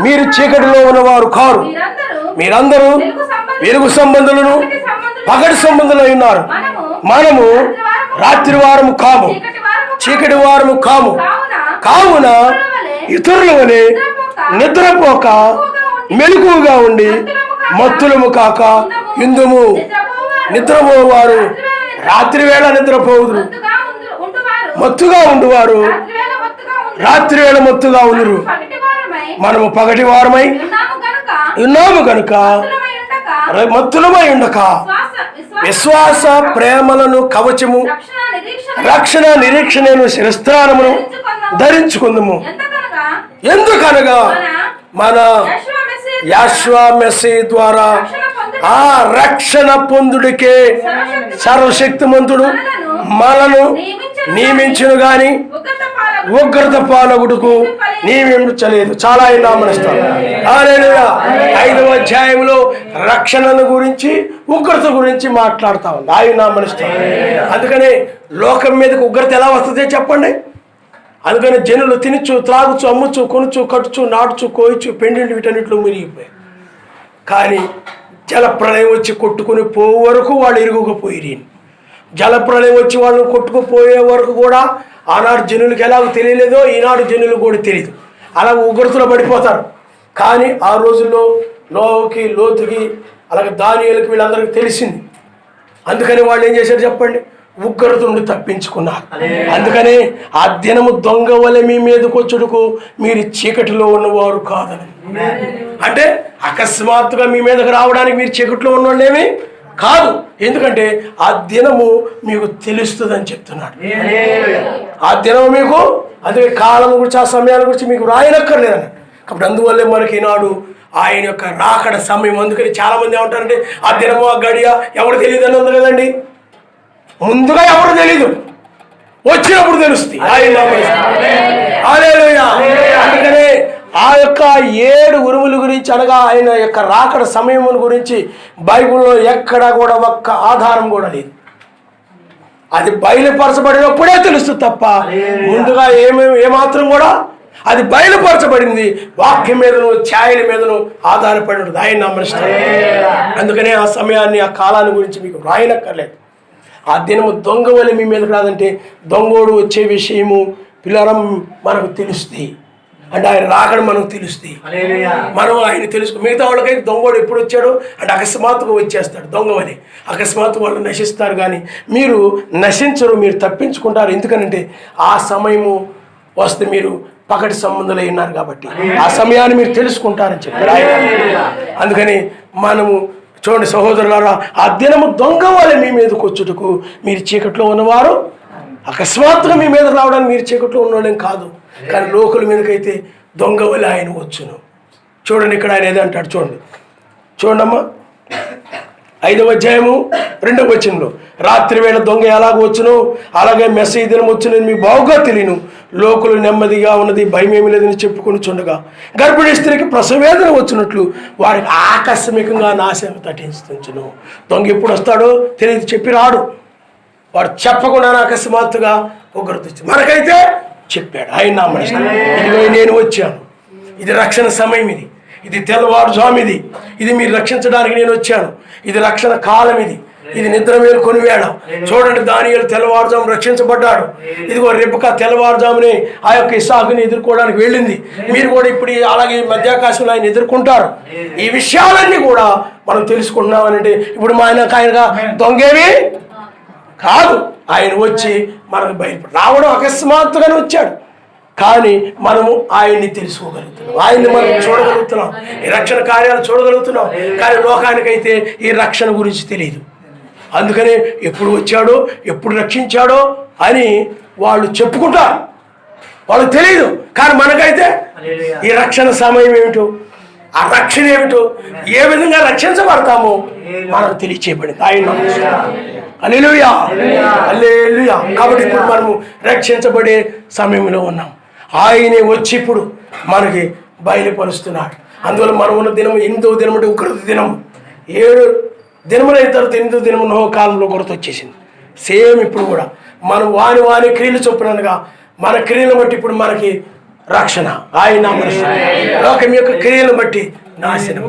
మీరు చీకటిలో ఉన్నవారు కారు.
మీరందరూ వెలుగు సంబంధులను పగటి సంబంధులై ఉన్నారు. మనము రాత్రి వారము కాము, చీకటి వారము కాము. కావున ఇతరుల వలె నిద్రపోక మెలకువగా ఉండి మత్తులము కాక ఇందుము. నిద్రపోవారు రాత్రి వేళ నిద్రపోవుదురు, మత్తుగా ఉండువారు రాత్రి వేళ మత్తుగా ఉండురు. మనము పగటి వారమై ఉన్నాము గనుక మత్తులమై ఉండక విశ్వాస ప్రేమలను కవచము, రక్షణ నిరీక్షణను శిరస్త్రానమును ధరించుకుందుము. ఎందుకనగా మన యెహోవా మెస్సీ ద్వారా ఆ రక్షణ పొందుడికే సర్వశక్తిమంతుడు మనను నియమించును గాని ఉగ్రత పాలగుడుకు నియమించలేదు. చాలా నామనిస్తాం. హల్లెలూయా. 5వ అధ్యాయంలో రక్షణను గురించి ఉగ్రత గురించి మాట్లాడుతా ఉంది. ఆయన నామనిస్తాం. అందుకనే లోకం మీదకి ఉగ్రత ఎలా వస్తుందో చెప్పండి. అందుకని జనులు తినచ్చు, త్రాగుచు, అమ్ముచు, కొనుచు, కట్టుచు, నాటుచు, కోయచ్చు, పెండింటి వీటన్నిటిలో మునిగిపోయారు. కానీ జలప్రళయం వచ్చి కొట్టుకుని పోయే వరకు వాళ్ళు ఇరుగుకుపోయి, జలప్రళయం వచ్చి వాళ్ళని కొట్టుకుపోయే వరకు కూడా ఆనాడు జనులకు ఎలాగో తెలియలేదో ఈనాడు జనులు కూడా తెలియదు. అలా ఉగ్రతలో పడిపోతారు. కానీ ఆ రోజుల్లో నోవాకి, లోతుకి, అలాగే దానియేలుకి వీళ్ళందరికీ తెలిసింది. అందుకని వాళ్ళు ఏం చేశారు చెప్పండి? ఉగ్రత నుండి తప్పించుకున్నారు. అందుకనే ఆ దినము దొంగ వలె మీ మీదకు వచ్చుటకు మీరు చీకటిలో ఉన్నవారు కాదని. అంటే అకస్మాత్తుగా మీ మీదకు రావడానికి మీరు చీకటిలో ఉన్నవాళ్ళేమి కాదు. ఎందుకంటే ఆ దినము మీకు తెలుస్తుందని చెప్తున్నాడు. ఆ దినము మీకు, అదే కాలం గురించి, ఆ సమయాల గురించి మీకు రాయనక్కర్లేదని. కాబట్టి అందువల్లే మనకి ఈనాడు ఆయన యొక్క రాకడ సమయం. అందుకని చాలామంది ఏమంటారంటే ఆ దినము, ఆ గడియ ఎవరు తెలియదు అని ఉంది కదండి. ముందుగా ఎవరు తెలీదు, వచ్చినప్పుడు తెలుస్తుంది. అందుకనే ఆ యొక్క 7 ఉరుముల గురించి, అనగా ఆయన యొక్క రాకడ సమయముల గురించి బైబిల్లో ఎక్కడా కూడా ఒక్క ఆధారం కూడా లేదు. అది బయలుపరచబడినప్పుడే తెలుస్తుంది తప్ప ముందుగా ఏమాత్రం కూడా అది బయలుపరచబడింది వాక్యం మీదను, ఛాయల మీదను ఆధారపడి ఉంటుంది. ఆయన నమ్మనిస్తాడు. అందుకనే ఆ సమయాన్ని, ఆ కాలాన్ని గురించి మీకు రాయనక్కర్లేదు. ఆ దినము దొంగ వలె మీ మీదకి రాదంటే దొంగోడు వచ్చే విషయము పిల్లరం మనకు తెలుస్తుంది. అంటే ఆయన రాకడ మనకు తెలుస్తుంది. మనం ఆయన తెలుసుకో. మిగతా వాళ్ళకైతే దొంగోడు ఎప్పుడు వచ్చాడో అంటే అకస్మాత్తుగా వచ్చేస్తాడు దొంగ వలె. అకస్మాత్తు వాళ్ళు నశిస్తారు, కానీ మీరు నశించరు, మీరు తప్పించుకుంటారు. ఎందుకనంటే ఆ సమయము వస్తే మీరు పగటి సంబంధులై ఉన్నారు కాబట్టి ఆ సమయాన్ని మీరు తెలుసుకుంటారని చెప్పారు ఆయన. అందుకని మనము చూడండి సహోదరులారా, ఆ దినము దొంగ వలె మీ మీదకి వచ్చుటకు మీరు చీకట్లో ఉన్నవారు. అకస్మాత్తుగా మీ మీద రావడానికి మీరు చీకట్లో ఉన్నవాళ్ళేం కాదు, కానీ లోకుల మీదకైతే దొంగ వలె ఆయన వచ్చును. చూడండి ఇక్కడ ఆయన ఏదంటాడు చూడండమ్మా. 5వ అధ్యాయము 2వ వచనంలో, రాత్రి వేళ దొంగ ఎలాగ వచ్చును అలాగే మెస్సీ దినం వచ్చునని మీకు బాగుగా తెలియను. లోకులు నెమ్మదిగా ఉన్నది, భయమేమి లేదని చెప్పుకొని చుండగా గర్భిణీ స్త్రీకి ప్రసవేదన వచ్చినట్లు వారికి ఆకస్మికంగా నాశనం తటించును. దొంగ ఎప్పుడు వస్తాడో తెలియదు, చెప్పి రాడు. వాడు చెప్పకుండా అకస్మాత్తుగా ఉగ్రత మనకైతే చెప్పాడు. ఆయన నామనిస్తాడు. ఇదిగో నేను వచ్చాను, ఇది రక్షణ సమయం, ఇది తెల్లవారుజాము, ఇది మీరు రక్షించడానికి నేను వచ్చాను, ఇది రక్షణ కాలం, ఇది నిద్ర మేలుకొని వేళ. చూడండి, దానియేలు తెల్లవారుజాము రక్షించబడ్డాడు. ఇదిగో రెబెకా తెల్లవారుజాముని ఆ యొక్క ఇస్సాకుని ఎదుర్కోవడానికి వెళ్ళింది. మీరు కూడా ఇప్పుడు అలాగే మధ్యాకాశంలో ఆయన ఎదుర్కొంటారు. ఈ విషయాలన్నీ కూడా మనం తెలుసుకుంటున్నామనంటే ఇప్పుడు ఆయనగా దొంగేవి కాదు. ఆయన వచ్చి మనకు బయలుపడి రావడం అకస్మాత్తుగానే వచ్చాడు, కానీ మనము ఆయన్ని తెలుసుకోగలుగుతున్నాం, ఆయన్ని మనం చూడగలుగుతున్నాం, ఈ రక్షణ కార్యాలు చూడగలుగుతున్నాం. కానీ లోకానికైతే ఈ రక్షణ గురించి తెలియదు. అందుకనే ఎప్పుడు వచ్చాడో, ఎప్పుడు రక్షించాడో అని వాళ్ళు చెప్పుకుంటారు, వాళ్ళకి తెలియదు. కానీ మనకైతే ఈ రక్షణ సమయం ఏమిటో, ఆ రక్షణ ఏమిటో, ఏ విధంగా రక్షించబడతామో మనకు తెలియచేయబడింది. ఆయన హల్లెలూయా, హల్లెలూయా. కాబట్టి ఇప్పుడు మనము రక్షించబడే సమయంలో ఉన్నాం. ఆయనే వచ్చి ఇప్పుడు మనకి బయలుపరుస్తున్నాడు. అందువల్ల మనం ఉన్న దినం 8వ దినం అంటే ఉగ్రత దినం. 7 దినములైన తర్వాత 8వ దినం నోహు కాలంలో కొరత వచ్చేసింది. సేమ్ ఇప్పుడు కూడా మనం వాని క్రియలు చొప్పునగా మన క్రియలను బట్టి ఇప్పుడు మనకి రక్షణ. ఆయన లోకం యొక్క క్రియలను బట్టి నాశనం.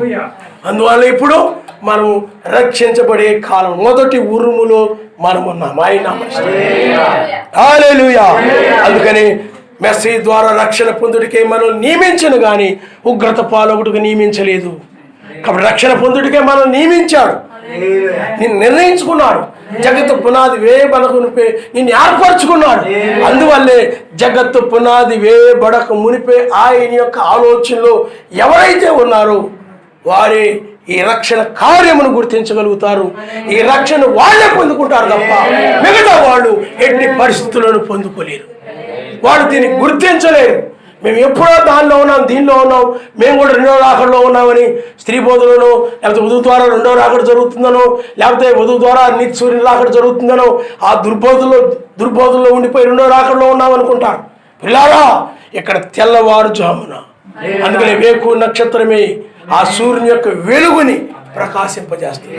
అందువల్ల ఇప్పుడు మనము రక్షించబడే కాలం, మొదటి ఉరుములో మనం ఉన్నాం. ఆయన హల్లెలూయా. అందుకని మెస్సేజ్ ద్వారా రక్షణ పొందుడికే మనం నియమించను కానీ ఉగ్రత పాలొకటికి నియమించలేదు. కాబట్టి రక్షణ పొందుడికే మనం నియమించాడు, నిన్ను నిర్ణయించుకున్నాడు. జగత్తు పునాది వేయబడక మునిపే నిన్ను ఏర్పరచుకున్నాడు. అందువల్లే జగత్తు పునాది వేయబడక మునిపే ఆయన యొక్క ఆలోచనలో ఎవరైతే ఉన్నారో వారే ఈ రక్షణ కార్యమును గుర్తించగలుగుతారు. ఈ రక్షణ వాళ్ళే పొందుకుంటారు తప్ప మిగతా వాళ్ళు ఎట్టి పరిస్థితులను పొందుకోలేరు. వాళ్ళు దీన్ని గుర్తించలేరు. మేము ఎప్పుడో దానిలో ఉన్నాం, దీనిలో ఉన్నాం, మేము కూడా రెండో రాకడలో ఉన్నామని, స్త్రీ బోధనలో లేకపోతే వధువు ద్వారా రెండో రాకడ జరుగుతుందనో, లేకపోతే వధువు ద్వారా నిత్య సూర్యుని రాకడ జరుగుతుందనో, ఆ దుర్బోధనలో ఉండిపోయి రెండో రాకడలో ఉన్నామనుకుంటారు. పిల్లారా, ఇక్కడ తెల్లవారుజామున, అందుకని వేకు నక్షత్రమే ఆ సూర్యుని యొక్క వెలుగుని ప్రకాశింపజేస్తుంది.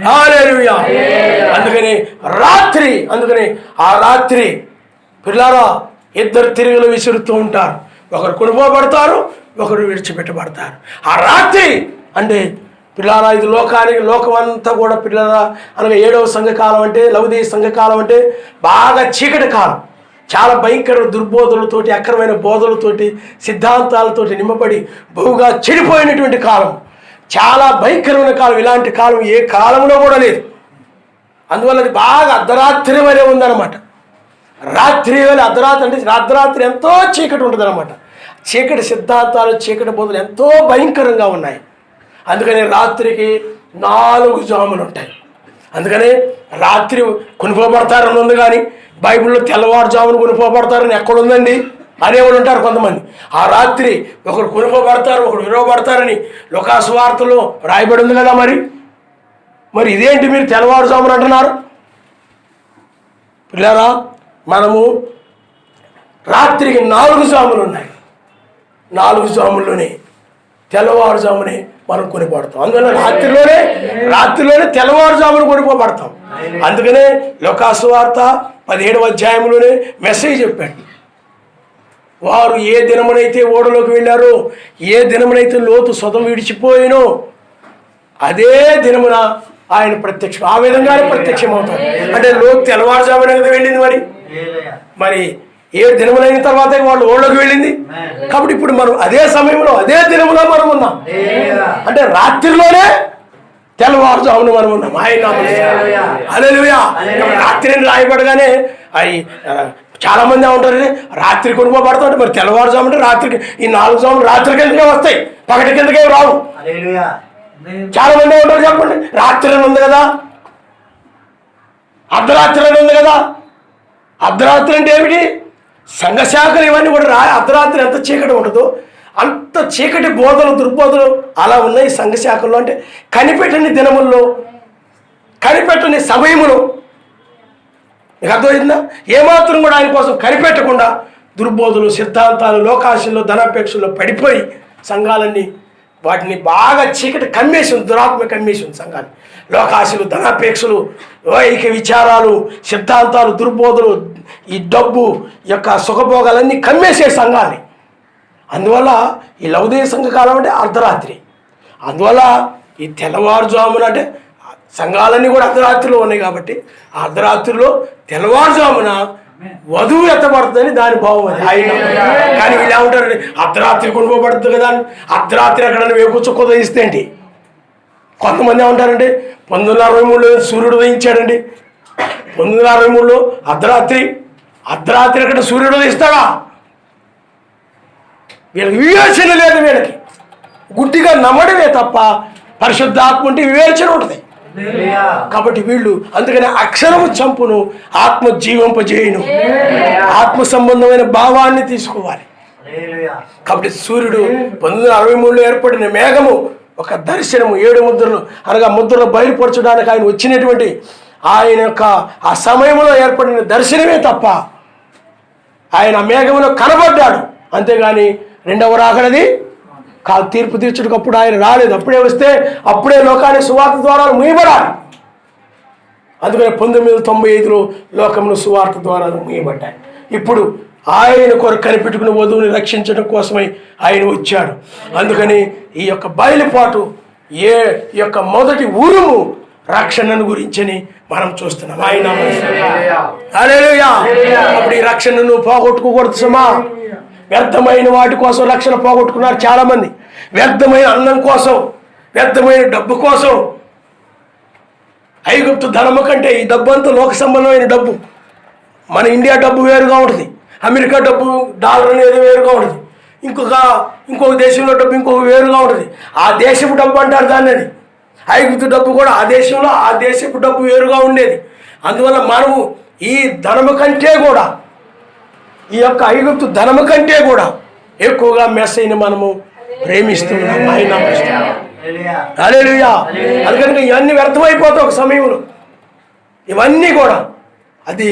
హల్లెలూయా. అందుకని ఆ రాత్రి పిల్లారా ఇద్దరు తిరుగులు విసురుతూ ఉంటారు. ఒకరు కొనుక్కోబడతారు, ఒకరు విడిచిపెట్టబడతారు. ఆ రాత్రి అంటే పిల్లారా ఇది లోకమంతా కూడా పిల్లారా అనగా 7వ సంఘకాలం అంటే, లౌదీయ సంఘకాలం అంటే బాగా చీకటి కాలం. చాలా భయంకర దుర్బోధలతోటి, అక్రమైన బోధలతోటి, సిద్ధాంతాలతోటి నింపబడి బహుగా చెడిపోయినటువంటి కాలం. చాలా భయంకరమైన కాలం. ఇలాంటి కాలం ఏ కాలంలో కూడా లేదు. అందువల్ల అది బాగా అర్ధరాత్రి వరే ఉందన్నమాట. రాత్రి వేళ అర్ధరాత్రి అంటే అర్ధరాత్రి ఎంతో చీకటి ఉంటుంది అనమాట. చీకటి సిద్ధాంతాలు, చీకటి బోధలు ఎంతో భయంకరంగా ఉన్నాయి. అందుకని రాత్రికి 4 జాములు ఉంటాయి. అందుకని రాత్రి కొనుక్కోబడతారని ఉంది, కానీ బైబిల్లో తెల్లవారుజామును కొనుక్కోబడతారని ఎక్కడుందండి అనేవాళ్ళు ఉంటారు కొంతమంది. ఆ రాత్రి ఒకరు కొనుక్కోబడతారు, ఒకరు విరవబడతారని లూకాసు వార్తలో రాయబడి ఉంది కదా. మరి ఇదేంటి మీరు తెల్లవారుజామును అంటున్నారు? పిల్లరా, మనము రాత్రికి 4 జాములు ఉన్నాయి. 4 జాముల్లోనే తెల్లవారుజామునే మనం కొనిపడతాం. అందువల్ల రాత్రిలోనే తెల్లవారుజామును కొనిపోబడతాం. అందుకనే లూకాసు వార్త 17వ అధ్యాయంలోనే మెసేజ్ చెప్పాడు. వారు ఏ దినమునైతే ఓడలోకి వెళ్ళారో, ఏ దినమునైతే లోతు సొతం విడిచిపోయినో అదే దినమున ఆయన ప్రత్యక్షం, ఆ విధంగానే ప్రత్యక్షం అవుతాడు. అంటే లోతు తెల్లవారుజామునే కదా వెళ్ళింది. మరి 7 దినములైన తర్వాత వాళ్ళు ఓళ్ళకి వెళ్ళింది. కాబట్టి ఇప్పుడు మనం అదే సమయంలో అదే దినములో మనం ఉన్నాం. అంటే రాత్రిలోనే తెల్లవారుజామున మనం ఉన్నాం. ఆయన హల్లెలూయా. రాత్రిని రాయబడగానే అవి చాలా మంది ఏమంటారు, రాత్రి కొనుక్కోబడతాం. మరి తెల్లవారుజాముంటే రాత్రికి ఈ 4 జాములు రాత్రి కిందకే వస్తాయి, పగటి కిందకే రావు. చాలా మంది ఏమంటారు చెప్పండి, రాత్రి ఉంది కదా, అర్ధరాత్రి ఉంది కదా. అర్ధరాత్రి అంటే ఏమిటి? సంఘశాఖలు ఇవన్నీ కూడా అర్ధరాత్రి ఎంత చీకటి ఉంటుందో అంత చీకటి బోధలు, దుర్బోధలు అలా ఉన్నాయి సంఘశాఖల్లో. అంటే కనిపెట్టని దినముల్లో, కనిపెట్టని సమయములో, మీకు అర్థమైందా? ఏమాత్రం కూడా ఆయన కోసం కనిపెట్టకుండా దుర్బోధలు, సిద్ధాంతాలు, లోకాశల్లో, ధనాపేక్షల్లో పడిపోయి సంఘాలన్నీ వాటిని బాగా చీకటి కమ్మేసింది, దురాత్మ కమ్మేసింది సంఘాన్ని. లోకాశలు, ధనాపేక్షలు, వైక విచారాలు, సిద్ధాంతాలు, దుర్బోధలు, ఈ డబ్బు యొక్క సుఖభోగాలన్నీ కమ్మేసే సంఘాన్ని. అందువల్ల ఈ లౌదీయ సంఘకాలం అంటే అర్ధరాత్రి. అందువల్ల ఈ తెల్లవారుజామున అంటే సంఘాలన్నీ కూడా అర్ధరాత్రిలో ఉన్నాయి కాబట్టి ఆ అర్ధరాత్రిలో తెల్లవారుజామున వధువు ఎత్తబడుతుందని దాని భావం అది. ఆయన కానీ వీళ్ళు ఏమంటారు, అర్ధరాత్రి కొనుక్కోబడుతుంది కదా, అర్ధరాత్రి ఎక్కడన్నా వేగుచ్చుకోద ఇస్తే ఏంటి? కొంతమంది ఏమంటారంటే 1963లో సూర్యుడు ఉదయించాడండి. 1963లో అర్ధరాత్రి ఎక్కడ సూర్యుడు ఉదయిస్తాడా? వీళ్ళకి వివేచన లేదు. వీళ్ళకి గుడ్డిగా నమ్మడమే తప్ప పరిశుద్ధాత్మ ఉంటే వివేచన ఉంటుంది. కాబట్టి వీళ్ళు అందుకని అక్షరము చంపును, ఆత్మ జీవింపజేయును. ఆత్మ సంబంధమైన భావాన్ని తీసుకోవాలి. కాబట్టి సూర్యుడు 1963లో ఏర్పడిన మేఘము ఒక దర్శనము, 7 ముద్రలు అనగా ముద్రలు బయలుపరచడానికి ఆయన వచ్చినటువంటి ఆయన యొక్క ఆ సమయంలో ఏర్పడిన దర్శనమే తప్ప ఆయన మేఘములో కనబడ్డాడు. అంతేగాని రెండవ రాకడది కాదు. తీర్పు తీర్చుటప్పుడు ఆయన రాలేదు. అప్పుడే వస్తే అప్పుడే లోకానికి సువార్త ద్వారాలు మూయబడాలి. అందుకని 1995లో లోకమును సువార్త ద్వారాలు మూయబడ్డాయి. ఇప్పుడు ఆయన కొరకు కనిపెట్టుకుని వధువుని రక్షించడం కోసమై ఆయన వచ్చాడు. అందుకని ఈ యొక్క బయలుపాటు ఈ యొక్క మొదటి ఉరుము రక్షణను గురించని మనం చూస్తున్నాం. ఆయన హల్లెలూయా. అప్పుడు ఈ రక్షణను పోగొట్టుకోకూడదు సుమా. వ్యర్థమైన వాటి కోసం రక్షణ పోగొట్టుకున్నారు చాలామంది. వ్యర్థమైన అన్నం కోసం, వ్యర్థమైన డబ్బు కోసం. ఐగుప్తు ధనము కంటే ఈ డబ్బు అంతా లోక సంబంధమైన డబ్బు. మన ఇండియా డబ్బు వేరుగా ఉంటుంది, అమెరికా డబ్బు డాలర్ అనేది వేరుగా ఉంటుంది, ఇంకొక దేశంలో డబ్బు ఇంకొక వేరుగా ఉంటుంది. ఆ దేశపు డబ్బు అంటారు దాన్ని. అది ఐగుప్తు డబ్బు కూడా ఆ దేశంలో ఆ దేశపు డబ్బు వేరుగా ఉండేది. అందువల్ల మనము ఈ ధనము కంటే కూడా, ఈ యొక్క ఐగుప్తు ధనము కంటే కూడా ఎక్కువగా మెస్సైని మనము ప్రేమిస్తున్నాం. ఆయన హల్లెలూయా. అందుకని ఇవన్నీ వ్యర్థమైపోతాయి ఒక సమయంలో. ఇవన్నీ కూడా అది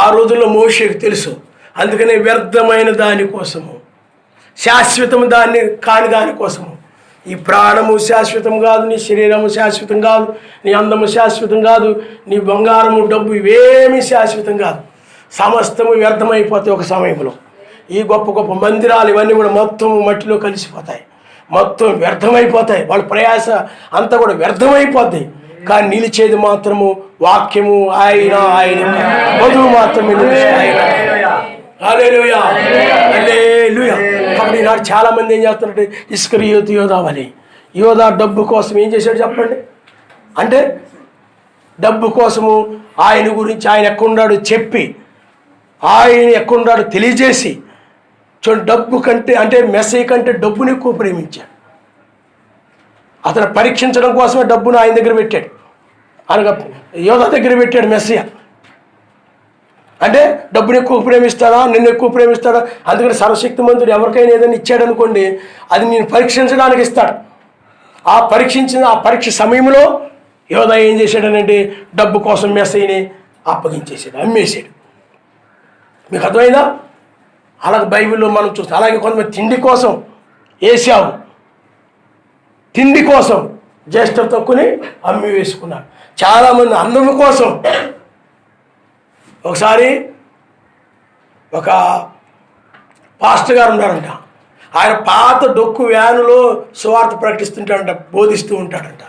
ఆ రోజుల్లో మోషేకు తెలుసు. అందుకనే వ్యర్థమైన దానికోసము, శాశ్వతము దాన్ని కాని దానికోసము, ఈ ప్రాణము శాశ్వతం కాదు, నీ శరీరము శాశ్వతం కాదు, నీ అందము శాశ్వతం కాదు, నీ బంగారము డబ్బు ఇవేమీ శాశ్వతం కాదు. సమస్తము వ్యర్థమైపోతాయి ఒక సమయంలో. ఈ గొప్ప గొప్ప మందిరాలు ఇవన్నీ కూడా మొత్తం మట్టిలో కలిసిపోతాయి, మొత్తం వ్యర్థమైపోతాయి. వాళ్ళ ప్రయాస అంతా కూడా వ్యర్థమైపోతాయి. కానీ నిలిచేది మాత్రము వాక్యము, ఆయన వధువు మాత్రమే నిలుస్తాయి. హల్లెలూయా, హల్లెలూయా. కాబట్టి ఈనాడు చాలా మంది ఏం చేస్తున్నారంటే ఇస్కరియోతు యోధావని, యోధా డబ్బు కోసం ఏం చేశాడు చెప్పండి. అంటే డబ్బు కోసము ఆయన గురించి, ఆయన ఎక్కడున్నాడు చెప్పి, ఆయన ఎక్కడున్నాడు తెలియజేసి, చూడండి డబ్బు కంటే అంటే మెస్సీ కంటే డబ్బుని ఎక్కువ ప్రేమించాడు. అతను పరీక్షించడం కోసమే డబ్బును ఆయన దగ్గర పెట్టాడు, అనగా యోధా దగ్గర పెట్టాడు మెస్సియా. అంటే డబ్బుని ఎక్కువ ప్రేమిస్తాడా, నిన్ను ఎక్కువ ప్రేమిస్తాడా? అందుకని సర్వశక్తిమంతుడు ఎవరికైనా ఏదైనా ఇచ్చాడు అనుకోండి, అది నేను పరీక్షించడానికి ఇస్తాడు. ఆ పరీక్ష సమయంలో యోధా ఏం చేశాడనంటే డబ్బు కోసం మెస్సీని అప్పగించేసాడు, అమ్మేశాడు. మీకు అర్థమైందా? అలాగే బైబిల్లో మనం చూస్తాం. అలాగే కొంతమంది తిండి కోసం ఏశావు, తిండి కోసం జ్యేష్ఠ తక్కువని అమ్మి వేసుకున్నాడు. చాలామంది అందము కోసం. ఒకసారి ఒక పాస్టర్ గారు ఉన్నారంట. ఆయన పాత డొక్కు వ్యానులో సువార్త ప్రకటిస్తుంటాడంట, బోధిస్తూ ఉంటాడంట.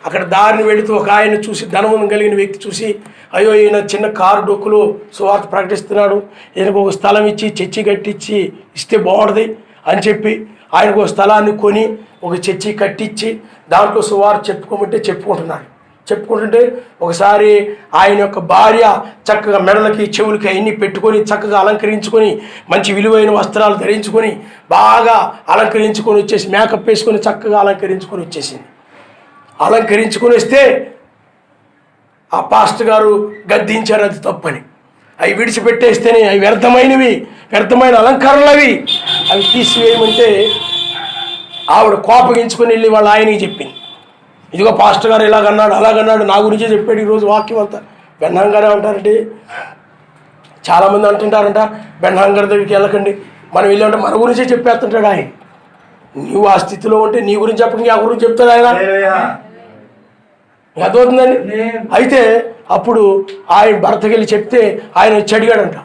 అక్కడ దారిని వెళుతూ ఒక ఆయన చూసి, ధనవం కలిగిన వ్యక్తి చూసి, అయ్యో ఈయన చిన్న కారు డొక్కులో సువార్త ప్రకటిస్తున్నాడు, ఈయనకు ఒక స్థలం ఇచ్చి చర్చి కట్టించి ఇస్తే బాగుంటుంది అని చెప్పి ఆయనకు ఒక స్థలాన్ని కొని ఒక చర్చి కట్టించి దాంట్లో సువార్త చెప్పుకుంటుంటే ఒకసారి ఆయన యొక్క భార్య చక్కగా మెడలకి చెవులకి అన్నీ పెట్టుకొని చక్కగా అలంకరించుకొని మంచి విలువైన వస్త్రాలు ధరించుకొని బాగా అలంకరించుకొని వచ్చేసి, మేకప్ వేసుకొని చక్కగా అలంకరించుకొని వచ్చేసింది. అలంకరించుకొని వస్తే ఆ పాస్టర్ గారు గద్దించారు అది తప్పని. అవి విడిచిపెట్టేస్తేనే అవి వ్యర్థమైన అలంకరణలు అవి తీసివేయమంటే ఆవిడ కోపగించుకొని వెళ్ళి వాళ్ళ ఆయనకి చెప్పింది, ఇదిగో పాస్టర్ గారు ఇలాగన్నాడు అలాగన్నాడు, నా గురించే చెప్పాడు ఈరోజు వాక్యం అంతా. బెన్హాంగారే అంటారంటే చాలామంది అంటుంటారంట, బెన్హాంగర్ దగ్గరికి వెళ్ళకండి, మనం వెళ్ళామంటే మన గురించే చెప్పేస్తుంటాడు ఆయన. నువ్వు ఆ స్థితిలో ఉంటే నీ గురించి చెప్పక ఆ గురించి చెప్తాడు ఆయన. అర్థమవుతుందండి. అయితే అప్పుడు ఆయన భర్తకి వెళ్ళి చెప్తే ఆయన వచ్చి అడిగాడంట,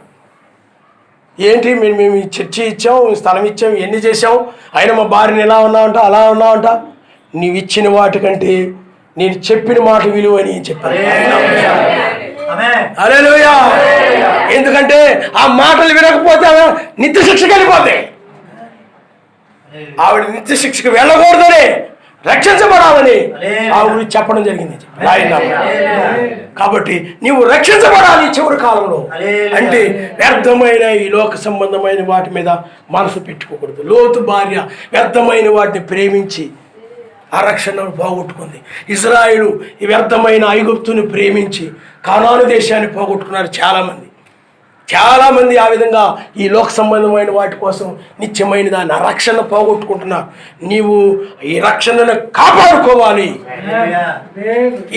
ఏంటి మేము చర్చి ఇచ్చాం, స్థలం ఇచ్చాం, ఎన్ని చేసాం, అయినా మా భార్యని ఎలా ఉన్నావంట అలా ఉన్నావంట, నీవు ఇచ్చిన వాటికంటే నేను చెప్పిన మాట విలువని చెప్పాను. హల్లెలూయా. ఎందుకంటే ఆ మాటలు వినకపోతే నిత్య శిక్షకు వెళ్ళిపోతాయి. ఆవిడ నిత్య శిక్షకు వెళ్ళకూడదని, రక్షించబడాలని ఆవిడ చెప్పడం జరిగింది. కాబట్టి నీవు రక్షించబడాలి చివరి కాలంలో. అంటే వ్యర్థమైన ఈ లోక సంబంధమైన వాటి మీద మనసు పెట్టుకోకూడదు. లోతు భార్య వ్యర్థమైన వాటిని ప్రేమించి ఆ రక్షణను పోగొట్టుకుంది. ఇజ్రాయేలు ఈ వ్యర్థమైన ఐగుప్తుని ప్రేమించి కానాను దేశాన్ని పోగొట్టుకున్నారు చాలామంది ఆ విధంగా ఈ లోక సంబంధమైన వాటి కోసం నిత్యమైన దాన్ని ఆ రక్షణ పోగొట్టుకుంటున్నారు. నీవు ఈ రక్షణను కాపాడుకోవాలి.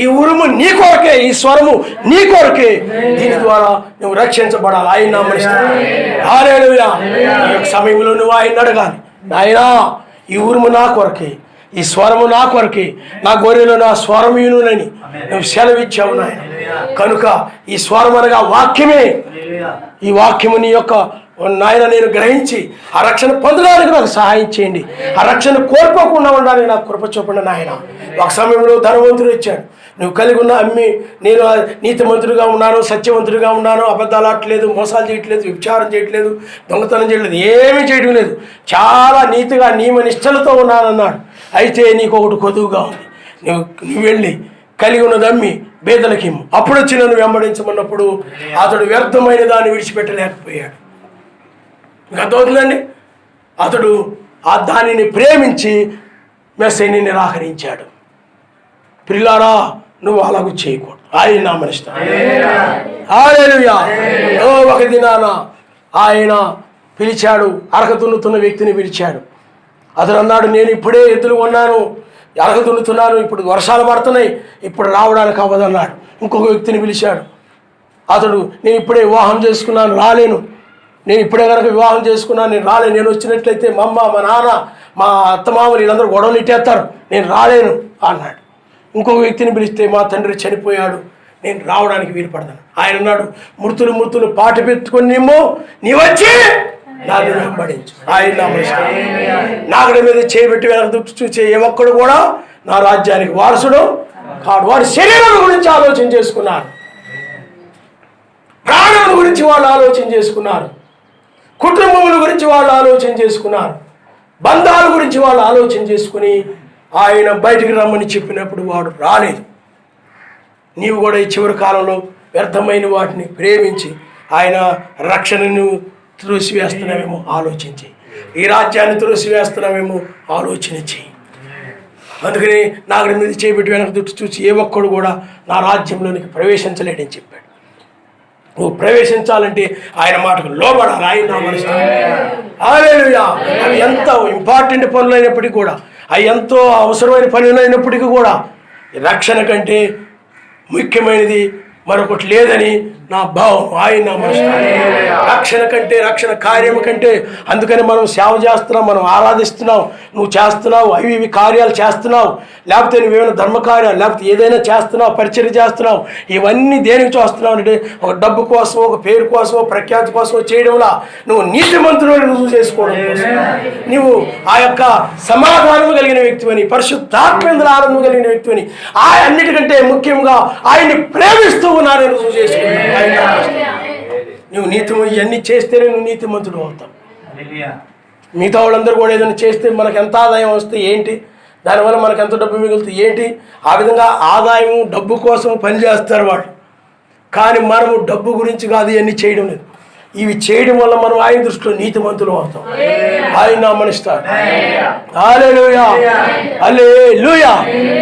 ఈ ఉరుము నీ కొరకే, ఈ స్వరము నీ కొరకే. దీని ద్వారా నువ్వు రక్షించబడాలి. ఆయన నామమున హల్లెలూయా. ఈ యొక్క సమయంలో నువ్వు ఆయన అడగాలి, నాయనా ఈ ఉరుము నా కొరకే, ఈ స్వరము నా కొరకే, నా గొర్రెలో నా స్వరమీనునని నువ్వు సెలవిచ్చావు నాయన. కనుక ఈ స్వరం అనగా వాక్యమే. ఈ వాక్యము నీ యొక్క నాయన నేను గ్రహించి ఆ రక్షణ పొందడానికి నాకు సహాయం చేయండి. ఆ రక్షణ కోల్పోకుండా ఉండడానికి నాకు కృప చూపండి నాయన. ఒక సమయంలో ధనవంతుడు ఇచ్చాడు, నువ్వు కలిగి ఉన్న అమ్మి నేను నీతిమంతుడిగా ఉన్నాను, సత్యవంతుడిగా ఉన్నాను, అబద్ధాలు ఆడట్లేదు, మోసాలు చేయట్లేదు, విచారం చేయట్లేదు, దొంగతనం చేయట్లేదు, ఏమీ చేయడం లేదు, చాలా నీతిగా నియమనిష్టలతో ఉన్నానన్నాడు. అయితే నీకు ఒకటి కొదువుగా ఉంది, నువ్వు వెళ్ళి కలిగి ఉన్నది అమ్మి బేదలకి ఇమ్ము, అప్పుడు వచ్చి నన్ను వెంబడించమన్నప్పుడు అతడు వ్యర్థమైన దాన్ని విడిచిపెట్టలేకపోయాడు. మీకు అర్థమవుతుందండి? అతడు ఆ దానిని ప్రేమించి మెస్సీని నిరాకరించాడు. ప్రియులారా, నువ్వు అలాగూ చేయకూడదు. ఆయన నామనిస్తాడు. హల్లెలూయా. ఒక దినాన ఆయన పిలిచాడు, అరక దున్నుతున్న వ్యక్తిని పిలిచాడు. అతడు అన్నాడు, నేను ఇప్పుడే ఎద్దులు కొన్నాను, అరక దున్నుతున్నాను, ఇప్పుడు వర్షాలు పడుతున్నాయి, ఇప్పుడు రావడానికి అవ్వదన్నాడు. ఇంకొక వ్యక్తిని పిలిచాడు. అతడు, నేను ఇప్పుడే వివాహం చేసుకున్నాను, రాలేను, నేను ఇప్పుడే కనుక వివాహం చేసుకున్నాను, నేను రాలేను, నేను వచ్చినట్లయితే మా అమ్మ, మా నాన్న, మా అత్తమామలు వీళ్ళందరూ గొడవలు ఇట్టేస్తారు, నేను రాలేను అన్నాడు. ఇంకొక వ్యక్తిని పిలిస్తే, మా తండ్రి చనిపోయాడు, నేను రావడానికి వీలు పడతాను. ఆయన అన్నాడు, మృతులు పాట పెట్టుకొని నీ వచ్చి నన్ను వెంబడించు. ఆయన నాగడ మీద చేయబెట్టి వెనక చూసే ఏ ఒక్కడు కూడా నా రాజ్యానికి వారసుడు కాడు. వారి శరీరం గురించి ఆలోచన చేసుకున్నారు, ప్రాణం గురించి వాళ్ళు ఆలోచన చేసుకున్నారు, కుటుంబముల గురించి వాళ్ళు ఆలోచన చేసుకున్నారు, బంధాల గురించి వాళ్ళు ఆలోచన చేసుకుని ఆయన బయటికి రమ్మని చెప్పినప్పుడు వాడు రాలేదు. నీవు కూడా ఈ చివరి కాలంలో వ్యర్థమైన వాటిని ప్రేమించి ఆయన రక్షణను త్రోసివేస్తున్నామేమో ఆలోచించి, ఈ రాజ్యాన్ని త్రోసివేస్తున్నామేమో ఆలోచన చేయి. అందుకని నాగడి మీద చేయబెట్టి వెనక దుట్టు చూసి ఏ ఒక్కడు కూడా నా రాజ్యంలోనికి ప్రవేశించలేడని చెప్పాడు. నువ్వు ప్రవేశించాలంటే ఆయన మాటకు లోబడాలి. ఆయన నామనిస్తాడు. హల్లెలూయా. అవి ఎంత ఇంపార్టెంట్ పనులు అయినప్పటికీ కూడా, అవి ఎంతో అవసరమైన పనులు అయినప్పటికీ కూడా రక్షణ కంటే ముఖ్యమైనది మరొకటి లేదని నా భావం. ఆయన నామనిస్తాడు. రక్షణ కంటే, రక్షణ కార్యము కంటే, అందుకని మనం సేవ చేస్తున్నాం, మనం ఆరాధిస్తున్నాం, నువ్వు చేస్తున్నావు, ఇవి కార్యాలు చేస్తున్నావు, లేకపోతే నువ్వేమైనా ధర్మకార్యాలు, లేకపోతే ఏదైనా చేస్తున్నావు, పరిచర్య చేస్తున్నావు, ఇవన్నీ దేనికి చేస్తున్నావు అంటే ఒక డబ్బు కోసం, ఒక పేరు కోసం, ప్రఖ్యాతి కోసం చేయడంలా నువ్వు నీతిమంతుడు రుజువు చేసుకోవడం కోసం, నువ్వు ఆ యొక్క సమాధానం కలిగిన వ్యక్తివని, పరిశుద్ధాత్మేంద్ర ఆనందం కలిగిన వ్యక్తివని, అన్నిటికంటే ముఖ్యంగా ఆయన్ని ప్రేమిస్తూ ఉన్నారని రుజువు చేసుకుంటావు. నువ్వు ఇవన్నీ చేస్తేనే నువ్వు నీతిమంతుడు అవుతావు. మిగతా వాళ్ళందరూ కూడా ఏదైనా చేస్తే మనకు ఎంత ఆదాయం వస్తే ఏంటి, దానివల్ల మనకు ఎంత డబ్బు మిగులుతుంది ఏంటి, ఆ విధంగా ఆదాయం డబ్బు కోసం పనిచేస్తారు వాళ్ళు. కానీ మనము డబ్బు గురించి కాదు ఇవన్నీ చేయడం లేదు. ఇవి చేయడం వల్ల మనం ఆయన దృష్టిలో నీతిమంతులు అవుతాం. ఆయన నామనిస్తాడు. హల్లెలూయా, హల్లెలూయా.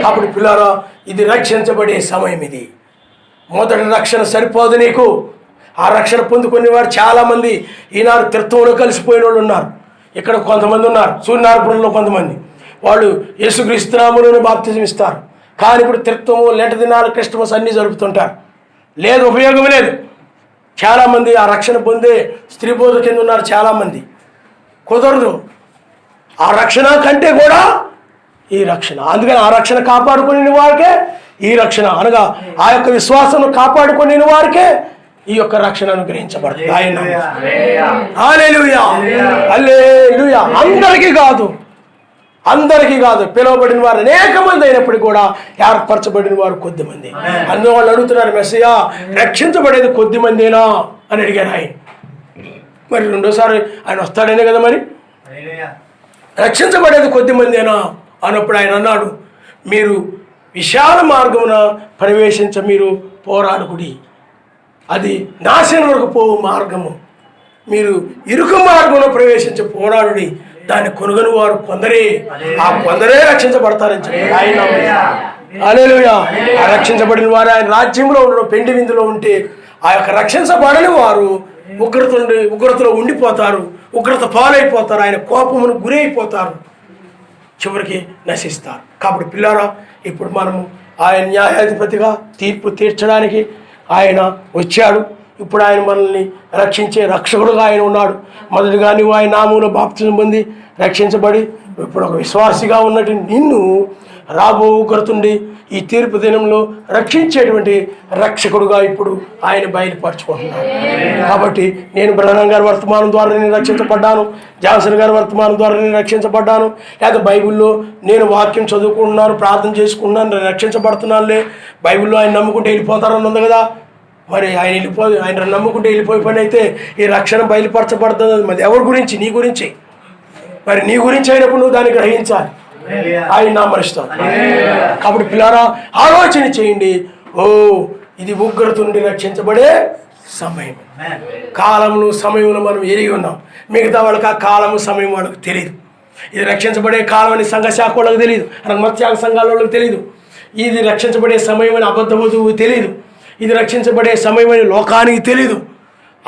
కాబట్టి పిల్లారా, ఇది రక్షించబడే సమయం. ఇది మొదటి రక్షణ సరిపోదు నీకు. ఆ రక్షణ పొందుకునే వారు చాలామంది ఈనాడు తీర్థంలో కలిసిపోయిన వాళ్ళు ఉన్నారు. ఇక్కడ కొంతమంది ఉన్నారు, సూర్యనారాయణపురంలో కొంతమంది, వాళ్ళు యేసుక్రీస్తు నామమున బాప్తిజం ఇస్తారు. కానీ ఇప్పుడు తీర్థము, లెంట దినాలు, క్రిస్టమస్ అన్నీ జరుపుతుంటారు. లేదు, ఉపయోగం లేదు. చాలామంది ఆ రక్షణ పొందే స్త్రీ బోధ కింద ఉన్నారు చాలామంది. కుదరదు. ఆ రక్షణ కంటే కూడా ఈ రక్షణ. అందుకని ఆ రక్షణ కాపాడుకునే వారికే ఈ రక్షణ, అనగా ఆ యొక్క విశ్వాసం కాపాడుకునే వారికే ఈ యొక్క రక్షణ అనుగ్రహించబడుతుంది. ఆయన హల్లెలూయా, హల్లెలూయా. అందరికీ కాదు, పిలువబడిన వారు అనేక మంది అయినప్పటికీ కూడా ఏర్పరచబడిన వారు కొద్ది మంది. అందులో వాళ్ళు అడుగుతున్నారు, మెస్సయ్యా రక్షించబడేది కొద్ది మందేనా అని అడిగారు ఆయన. మరి రెండోసారి ఆయన వస్తాడనే కదా, మరి రక్షించబడేది కొద్ది మందేనా అన్నప్పుడు ఆయన అన్నాడు, మీరు విశాల మార్గమున ప్రవేశించ మీరు పోరాడుకుడి, అది నాశనం వరకు పోవు మార్గము, మీరు ఇరుకు మార్గంలో ప్రవేశించ పోరాడుడి, దాన్ని కొనుగొని వారు కొందరే, ఆ కొందరే రక్షించబడతారని చెప్పారు ఆయన. హల్లెలూయా. ఆ రక్షించబడిన వారు ఆయన రాజ్యంలో ఉండడం, పెండి విందులో ఉంటే, ఆ యొక్క రక్షించబడని వారు ఉగ్రతలో ఉండిపోతారు, ఉగ్రత పాలైపోతారు, ఆయన కోపమును గురైపోతారు, చివరికి నశిస్తారు. కాబట్టి పిల్లారా, ఇప్పుడు మనము ఆయన న్యాయాధిపతిగా తీర్పు తీర్చడానికి ఆయన వచ్చాడు. ఇప్పుడు ఆయన మనల్ని రక్షించే రక్షకుడుగా ఆయన ఉన్నాడు. మొదటిగా నువ్వు ఆయన నామములో బాప్తిజం పొంది రక్షించబడి ఇప్పుడు ఒక విశ్వాసిగా ఉన్నట్టు నిన్ను రాబో ఉగ్రతుండి
ఈ తీర్పు దినంలో రక్షించేటువంటి రక్షకుడుగా ఇప్పుడు ఆయన బయలుపరచుకుంటున్నాడు. కాబట్టి నేను బ్రహ్మం గారి వర్తమానం ద్వారా నేను రక్షించబడ్డాను, జాన్సన్ గారి వర్తమానం ద్వారా నేను రక్షించబడ్డాను, లేదా బైబిల్లో నేను వాక్యం చదువుకుంటున్నాను, ప్రార్థన చేసుకుంటున్నాను, నేను రక్షించబడుతున్నానులే, బైబిల్లో ఆయన నమ్ముకుంటే వెళ్ళిపోతారని ఉంది కదా. మరి ఆయన నమ్ముకుంటే వెళ్ళిపోయే పని అయితే ఈ రక్షణ బయలుపరచబడుతుంది. మరి ఎవరి గురించి? నీ గురించి. మరి నీ గురించి అయినప్పుడు నువ్వు దాన్ని గ్రహించాలి, ఆయన నామరుస్తాను. కాబట్టి పిల్లారా, ఆలోచన చేయండి. ఇది ఉగ్రత నుండి రక్షించబడే సమయం. కాలమును సమయంలో మనం ఎరిగి ఉన్నాం. మిగతా వాళ్ళకి ఆ కాలము సమయం వాళ్ళకి తెలియదు. ఇది రక్షించబడే కాలం అని సంఘ శాఖ వాళ్ళకి తెలియదు, మత్స్యాగ సంఘాల వాళ్ళకి తెలియదు. ఇది రక్షించబడే సమయం అని అబద్ధవధువు తెలియదు. ఇది రక్షించబడే సమయం అని లోకానికి తెలీదు.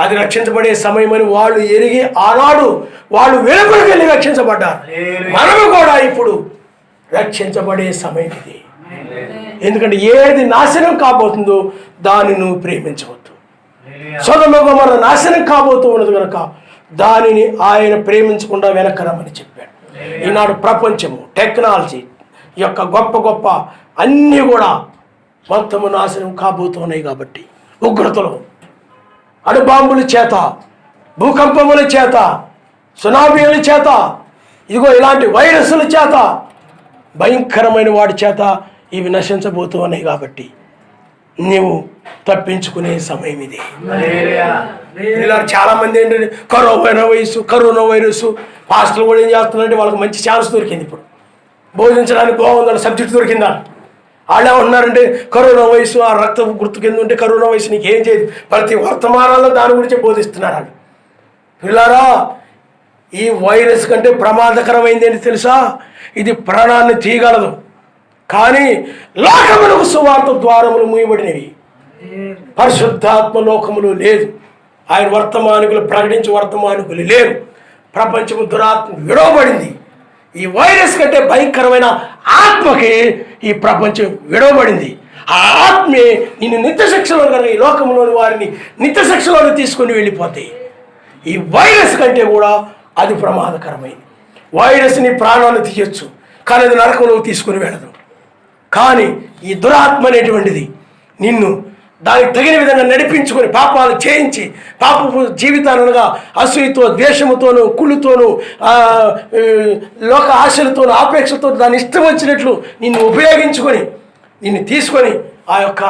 అది రక్షించబడే సమయం అని వాళ్ళు ఎరిగి ఆనాడు వాళ్ళు వెలుగులకు వెళ్ళి రక్షించబడ్డారు. మనము కూడా ఇప్పుడు రక్షించబడే సమయం ఇది. ఎందుకంటే ఏది నాశనం కాబోతుందో దాన్ని నువ్వు ప్రేమించవద్దు. సొదొమ గొమొర్రా నాశనం కాబోతూ ఉన్నది కనుక దానిని ఆయన ప్రేమించకుండా వెనకరమని చెప్పాడు. ఈనాడు ప్రపంచము, టెక్నాలజీ యొక్క గొప్ప గొప్ప అన్నీ కూడా మొత్తము నాశనం కాబోతున్నాయి. కాబట్టి ఉగ్రతలో, అణుబాంబుల చేత, భూకంపముల చేత, సునామీల చేత, ఇదిగో ఇలాంటి వైరస్ల చేత, భయంకరమైన వాడి చేత ఇవి నశించబోతూ ఉన్నాయి. కాబట్టి నీవు తప్పించుకునే సమయం ఇది. ఇలా చాలామంది ఏంటంటే కరోనా వైరస్ పాస్టర్లు కూడా ఏం చేస్తున్నారంటే వాళ్ళకి మంచి ఛాన్స్ దొరికింది. ఇప్పుడు బోధించడానికి బాగుందని సబ్జెక్ట్ దొరికిందా? వాళ్ళు ఏమంటున్నారంటే కరోనా వయసు, ఆ రక్త గుర్తు కింద ఉంటే కరోనా వయసు నీకు ఏం చేయదు. ప్రతి వర్తమానాల్లో దాని గురించి బోధిస్తున్నారు వాళ్ళు. పిల్లారా, ఈ వైరస్ కంటే ప్రమాదకరమైంది ఏంటి తెలుసా? ఇది ప్రాణాన్ని తీయగలదు, కానీ లోకములకు సువార్త ద్వారములు మూయబడినవి. పరిశుద్ధాత్మ లోకములు లేదు. ఆయన వర్తమానికులు ప్రకటించే వర్తమానికులు లేరు. ప్రపంచము దురాత్మ విడవబడింది. ఈ వైరస్ కంటే భయంకరమైన ఆత్మకి ఈ ప్రపంచం విడవబడింది. ఆ ఆత్మే నిన్ను నిత్యశిక్షలో కనుక ఈ లోకంలోని వారిని నిత్యశిక్షలో తీసుకొని వెళ్ళిపోతాయి. ఈ వైరస్ కంటే కూడా అది ప్రమాదకరమైంది. వైరస్ నీ ప్రాణాన్ని తీయచ్చు, కానీ అది నరకంలోకి తీసుకుని వెళ్ళదు. కానీ ఈ దురాత్మ అనేటువంటిది నిన్ను దానికి తగిన విధంగా నడిపించుకొని పాపాలు చేయించి పాపపు జీవితాలుగా అసూయతో, ద్వేషముతోనూ, కుళ్ళుతోనూ, లోక ఆశలతోనూ, ఆపేక్షతో దాన్ని ఇష్టం వచ్చినట్లు నిన్ను ఉపయోగించుకొని నిన్ను తీసుకొని ఆ యొక్క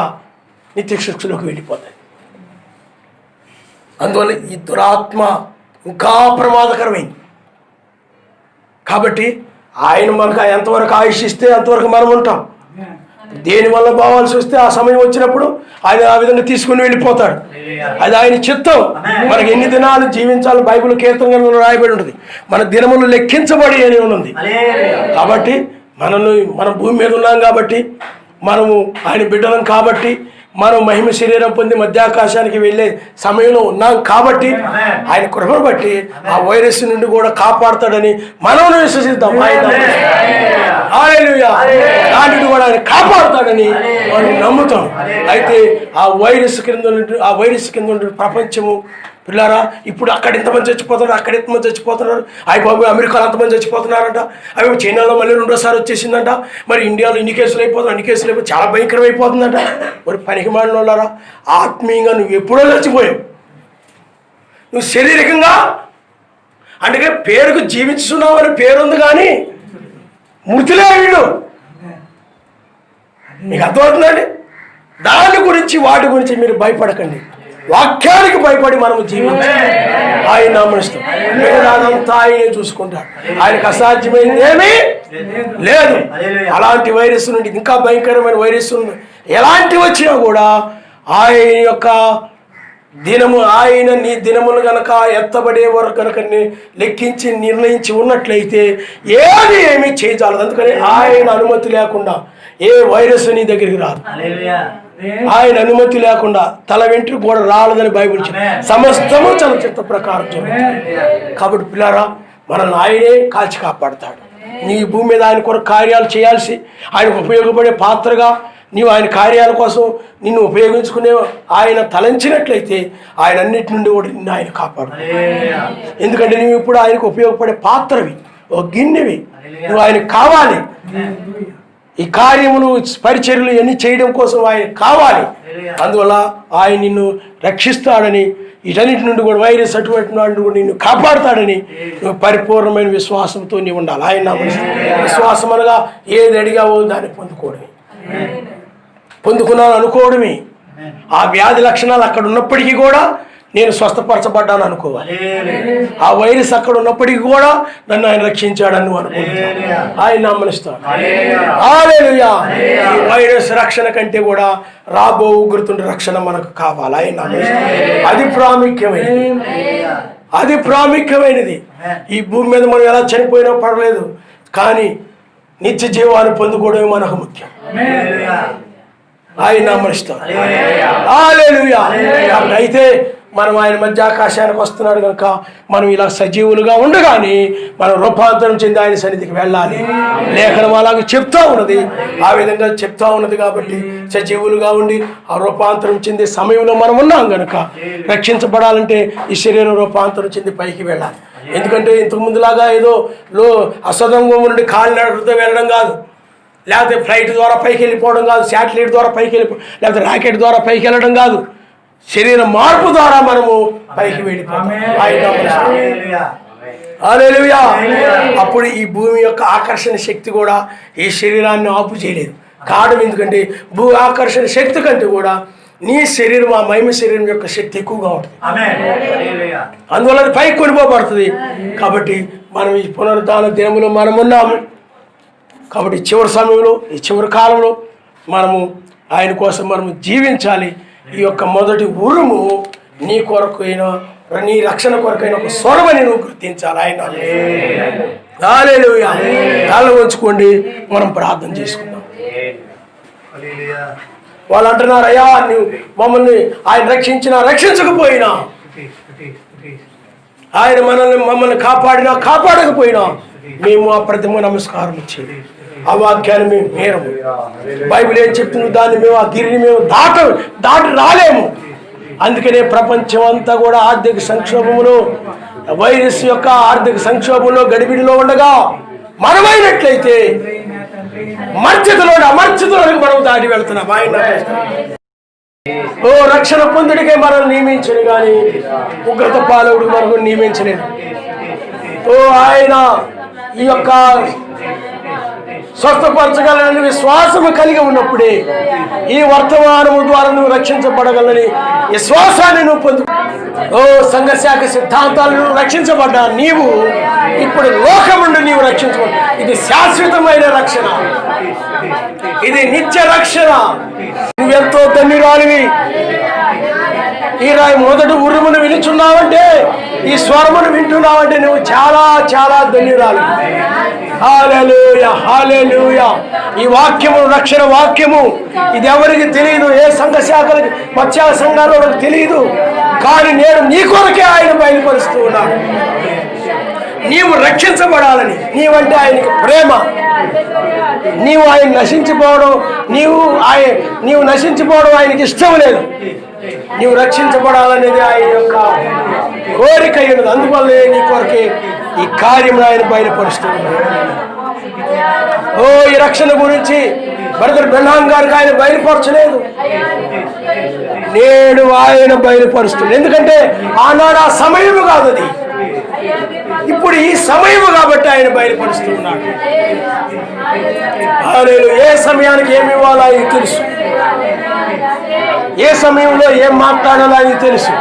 నిత్యశిక్షలోకి వెళ్ళిపోతాయి. అందువల్ల ఈ దురాత్మ ఇంకా ప్రమాదకరమైంది. కాబట్టి ఆయన మనకు ఎంతవరకు ఆయుష్ ఇస్తే అంతవరకు మనం ఉంటాం. దేనివల్ల పోవాల్సి వస్తే ఆ సమయం వచ్చినప్పుడు ఆయన ఆ విధంగా తీసుకుని వెళ్ళిపోతాడు. అది ఆయన చిత్తం. మనకి ఎన్ని దినాలు జీవించాలి బైబిల్ కీర్తనలో రాయబడి ఉంటుంది. మన దినములు లెక్కించబడి అని ఉంది. కాబట్టి మనం భూమి మీద ఉన్నాం కాబట్టి, మనము ఆయన బిడ్డలం కాబట్టి, మనం మహిమ శరీరం పొంది మధ్యాకాశానికి వెళ్ళే సమయంలో ఉన్నాం కాబట్టి ఆయన కృపను బట్టి ఆ వైరస్ నుండి కూడా కాపాడుతాడని మనం విశ్వసిద్దాం. దానిని కూడా ఆయన కాపాడుతాడని మనం నమ్ముతాం. అయితే ఆ వైరస్ కింద ఉండే ప్రపంచము పిల్లారా, ఇప్పుడు అక్కడ ఇంతమంది చచ్చిపోతున్నారు, అక్కడ ఎంతమంది చచ్చిపోతున్నారు, బాబు అమెరికాలో అంతమంది చచ్చిపోతున్నారంట, అవి చైనాలో మళ్ళీ రెండోసారి వచ్చేసిందంట, మరి ఇండియాలో ఇన్ని కేసులు అయిపోతుంది, చాలా భయంకరం అయిపోతుందంట. మరి పనికి మాలిన వాళ్ళారా, ఆత్మీయంగా నువ్వు ఎప్పుడో చచ్చిపోయావు. నువ్వు శారీరకంగా అంటే పేరుకు జీవించున్నావు అని పేరుంది, కానీ మృతిలే వీళ్ళు. మీకు అర్థమవుతుందండి? దాని గురించి వాటి గురించి మీరు భయపడకండి. వాక్యానికి భయపడి మనము జీవించాలి. ఆయన నామనిస్తాం, మిగతాదంతా ఆయనే చూసుకుంటాడు. ఆయనకు అసాధ్యమైంది ఏమీ లేదు. అలాంటి వైరస్ నుండి, ఇంకా భయంకరమైన వైరస్ నుండి ఎలాంటి వచ్చినా కూడా ఆయన యొక్క దినము, ఆయన నీ దినములు గనక ఎత్తబడే వరకు కనుక లెక్కించి నిర్ణయించి ఉన్నట్లయితే ఏమీ చేయజాలదు. అందుకని ఆయన అనుమతి లేకుండా ఏ వైరస్ నీ దగ్గరికి రాదు. ఆయన అనుమతి లేకుండా తల వెంట్రుక కూడా రాలేదని బైబిల్ చెప్తుంది. సమస్తము తన చిత్త ప్రకారం జరుగుతుంది. కాబట్టి పిల్లారా, మనల్ని ఆయనే కాల్చి కాపాడుతాడు. నీ భూమి మీద ఆయన కొరకు కార్యాలు చేయాల్సి, ఆయనకు ఉపయోగపడే పాత్రగా నీవు ఆయన కార్యాల కోసం నిన్ను ఉపయోగించుకునే ఆయన తలంచినట్లయితే ఆయన అన్నిటి నుండి కూడా నిన్ను ఆయన కాపాడు. ఎందుకంటే నువ్వు ఇప్పుడు ఆయనకు ఉపయోగపడే పాత్రవి, ఓ గిన్నెవి, నువ్వు ఆయనకు కావాలి.
ఈ కార్యములు పరిచర్యలు ఇవన్నీ చేయడం కోసం ఆయన కావాలి. అందువల్ల ఆయన నిన్ను రక్షిస్తాడని, వీటన్నిటి నుండి కూడా వైరస్ అటువంటి నుండి కూడా నిన్ను కాపాడుతాడని నువ్వు పరిపూర్ణమైన విశ్వాసంతో నీవు ఉండాలి. ఆయన విశ్వాసం అనగా ఏది అడిగావో దాన్ని పొందుకోవడమే, పొందుకున్నాను అనుకోవడమే. ఆ వ్యాధి లక్షణాలు అక్కడ ఉన్నప్పటికీ కూడా నేను స్వస్థపరచబడ్డాను అనుకోవాలి. ఆ వైరస్ అక్కడ ఉన్నప్పటికీ కూడా నన్ను ఆయన రక్షించాడని నువ్వు అనుకుంటున్నాను. ఆయన నమ్మనిస్తాడు. హల్లెలూయా. ఈ వైరస్ రక్షణ కంటే కూడా రాబో ఉగ్రతుండే రక్షణ మనకు కావాలి. ఆయన నమ్మనిస్తాడు. అది ప్రాముఖ్యమైనది. ఈ భూమి మీద మనం ఎలా చనిపోయినా పర్వాలేదు, కానీ నిత్య జీవాన్ని పొందుకోవడమే మనకు ముఖ్యం. ఆయన నమ్మనిస్తాడు. హల్లెలూయా. అయితే మనం ఆయన మధ్య ఆకాశానికి వస్తున్నాడు కనుక మనం ఇలా సజీవులుగా ఉండగానే మనం రూపాంతరం చెంది ఆయన సన్నిధికి వెళ్ళాలి. లేఖనం అలాగే చెప్తా ఉన్నది, ఆ విధంగా చెప్తా ఉన్నది. కాబట్టి సజీవులుగా ఉండి ఆ రూపాంతరం చెందే సమయంలో మనం ఉన్నాం కనుక రక్షించబడాలంటే ఈ శరీరం రూపాంతరం చెంది పైకి వెళ్ళాలి. ఎందుకంటే ఇంతకుముందులాగా ఏదో అసదంగం నుండి కాలినడకతో వెళ్ళడం కాదు, లేకపోతే ఫ్లైట్ ద్వారా పైకి వెళ్ళిపోవడం కాదు, శాటిలైట్ ద్వారా పైకి వెళ్ళిపోవడం, లేకపోతే రాకెట్ ద్వారా పైకి వెళ్ళడం కాదు. శరీర మార్పు ద్వారా మనము పైకి వెళ్ళిపోతాం. హల్లెలూయా. అప్పుడు ఈ భూమి యొక్క ఆకర్షణ శక్తి కూడా ఈ శరీరాన్ని ఆపు చేయలేదు. కారణం ఎందుకంటే భూ ఆకర్షణ శక్తి కంటే కూడా నీ శరీరం, ఆ మహిమ శరీరం యొక్క శక్తి ఎక్కువగా ఉంటుంది. అందువల్ల అది పైకి కొనిపోబడుతుంది. కాబట్టి మనం ఈ పునరుద్ధాన దినములో మనం ఉన్నాము. కాబట్టి చివరి సమయంలో, ఈ చివరి కాలంలో మనము ఆయన కోసం మనము జీవించాలి. ఈ యొక్క మొదటి ఉరుము నీ కొరకైన, నీ రక్షణ కొరకైన ఒక స్వరమని నువ్వు గుర్తించాలి. ఆయన హల్లెలూయా. కాళ్ళ ఉంచుకోండి, మనం ప్రార్థన చేసుకుందాం. వాళ్ళు అంటున్నారు, అయ్యా నువ్వు మమ్మల్ని ఆయన రక్షించినా రక్షించకపోయినా, ఆయన మమ్మల్ని కాపాడినా కాపాడకపోయినా మేము ఆ ప్రతిమ నమస్కారం ఇచ్చేది. ఆ వాక్యాన్ని మేము మేరము. బైబిల్ ఏం చెప్తుంది, దాన్ని మేము ఆ గిరిని మేము దాటి రాలేము. అందుకనే ప్రపంచం అంతా కూడా ఆర్థిక సంక్షోభములో, వైరస్ యొక్క ఆర్థిక సంక్షోభంలో గడిబిడిలో ఉండగా మనమైనట్లయితే అమర్చితలోకి మనం దాటి వెళ్తున్నాం. ఆయన రక్షణ పొందుడికే మనం నియమించను కానీ ఉగ్రత పాలకుడు మనకు నియమించలేదు. ఆయన ఈ యొక్క స్వస్థపరచగలని విశ్వాసము కలిగి ఉన్నప్పుడే ఈ వర్తమానము ద్వారా నువ్వు రక్షించబడగలని విశ్వాసాన్ని నువ్వు పొందు. సంఘశాఖ సిద్ధాంతాలను రక్షించబడ్డా నీవు ఇప్పుడు లోకం నుండి నీవు రక్షించబడ్డా. ఇది శాశ్వతమైన రక్షణ, ఇది నిత్య రక్షణ. నువ్వెంతో ధన్యురాలివి. ఈ మొదటి ఉరుమును వినుచున్నావంటే, ఈ స్వరమును వింటున్నావంటే నువ్వు చాలా చాలా ధన్యురాలు. హల్లెలూయా, హల్లెలూయా. ఈ వాక్యము రక్షణ వాక్యము. ఇది ఎవరికి తెలియదు, ఏ సంఘ శాఖలకు, మత్స్య సంఘాల్లో తెలియదు. కానీ నేను నీ కొరకే ఆయన బయలుపరుస్తూ ఉన్నాను. నీవు రక్షించబడాలని, నీవంటే ఆయనకి ప్రేమ. నీవు ఆయన నశించిపోవడం, నీవు నశించిపోవడం ఆయనకి ఇష్టం లేదు. నీవు రక్షించబడాలనేది ఆయన యొక్క కోరిక అయినది. అందువల్లే నీ కొరకే ఈ కార్యం ఆయన బయలుపరుస్తున్నాడు. ఈ రక్షణ గురించి బ్రదర్ బ్రహ్మాం గారికి ఆయన బయలుపరచలేదు, నేడు ఆయన బయలుపరుస్తున్నాడు. ఎందుకంటే ఆనాడు ఆ సమయము కాదు, అది ఇప్పుడు ఈ సమయము కాబట్టి ఆయన బయలుపరుస్తున్నాడు. ఏ సమయానికి ఏమి ఇవ్వాలో ఆయనకు తెలుసు, ఏ సమయంలో ఏం మాట్లాడాలో ఆయనకు తెలుసు.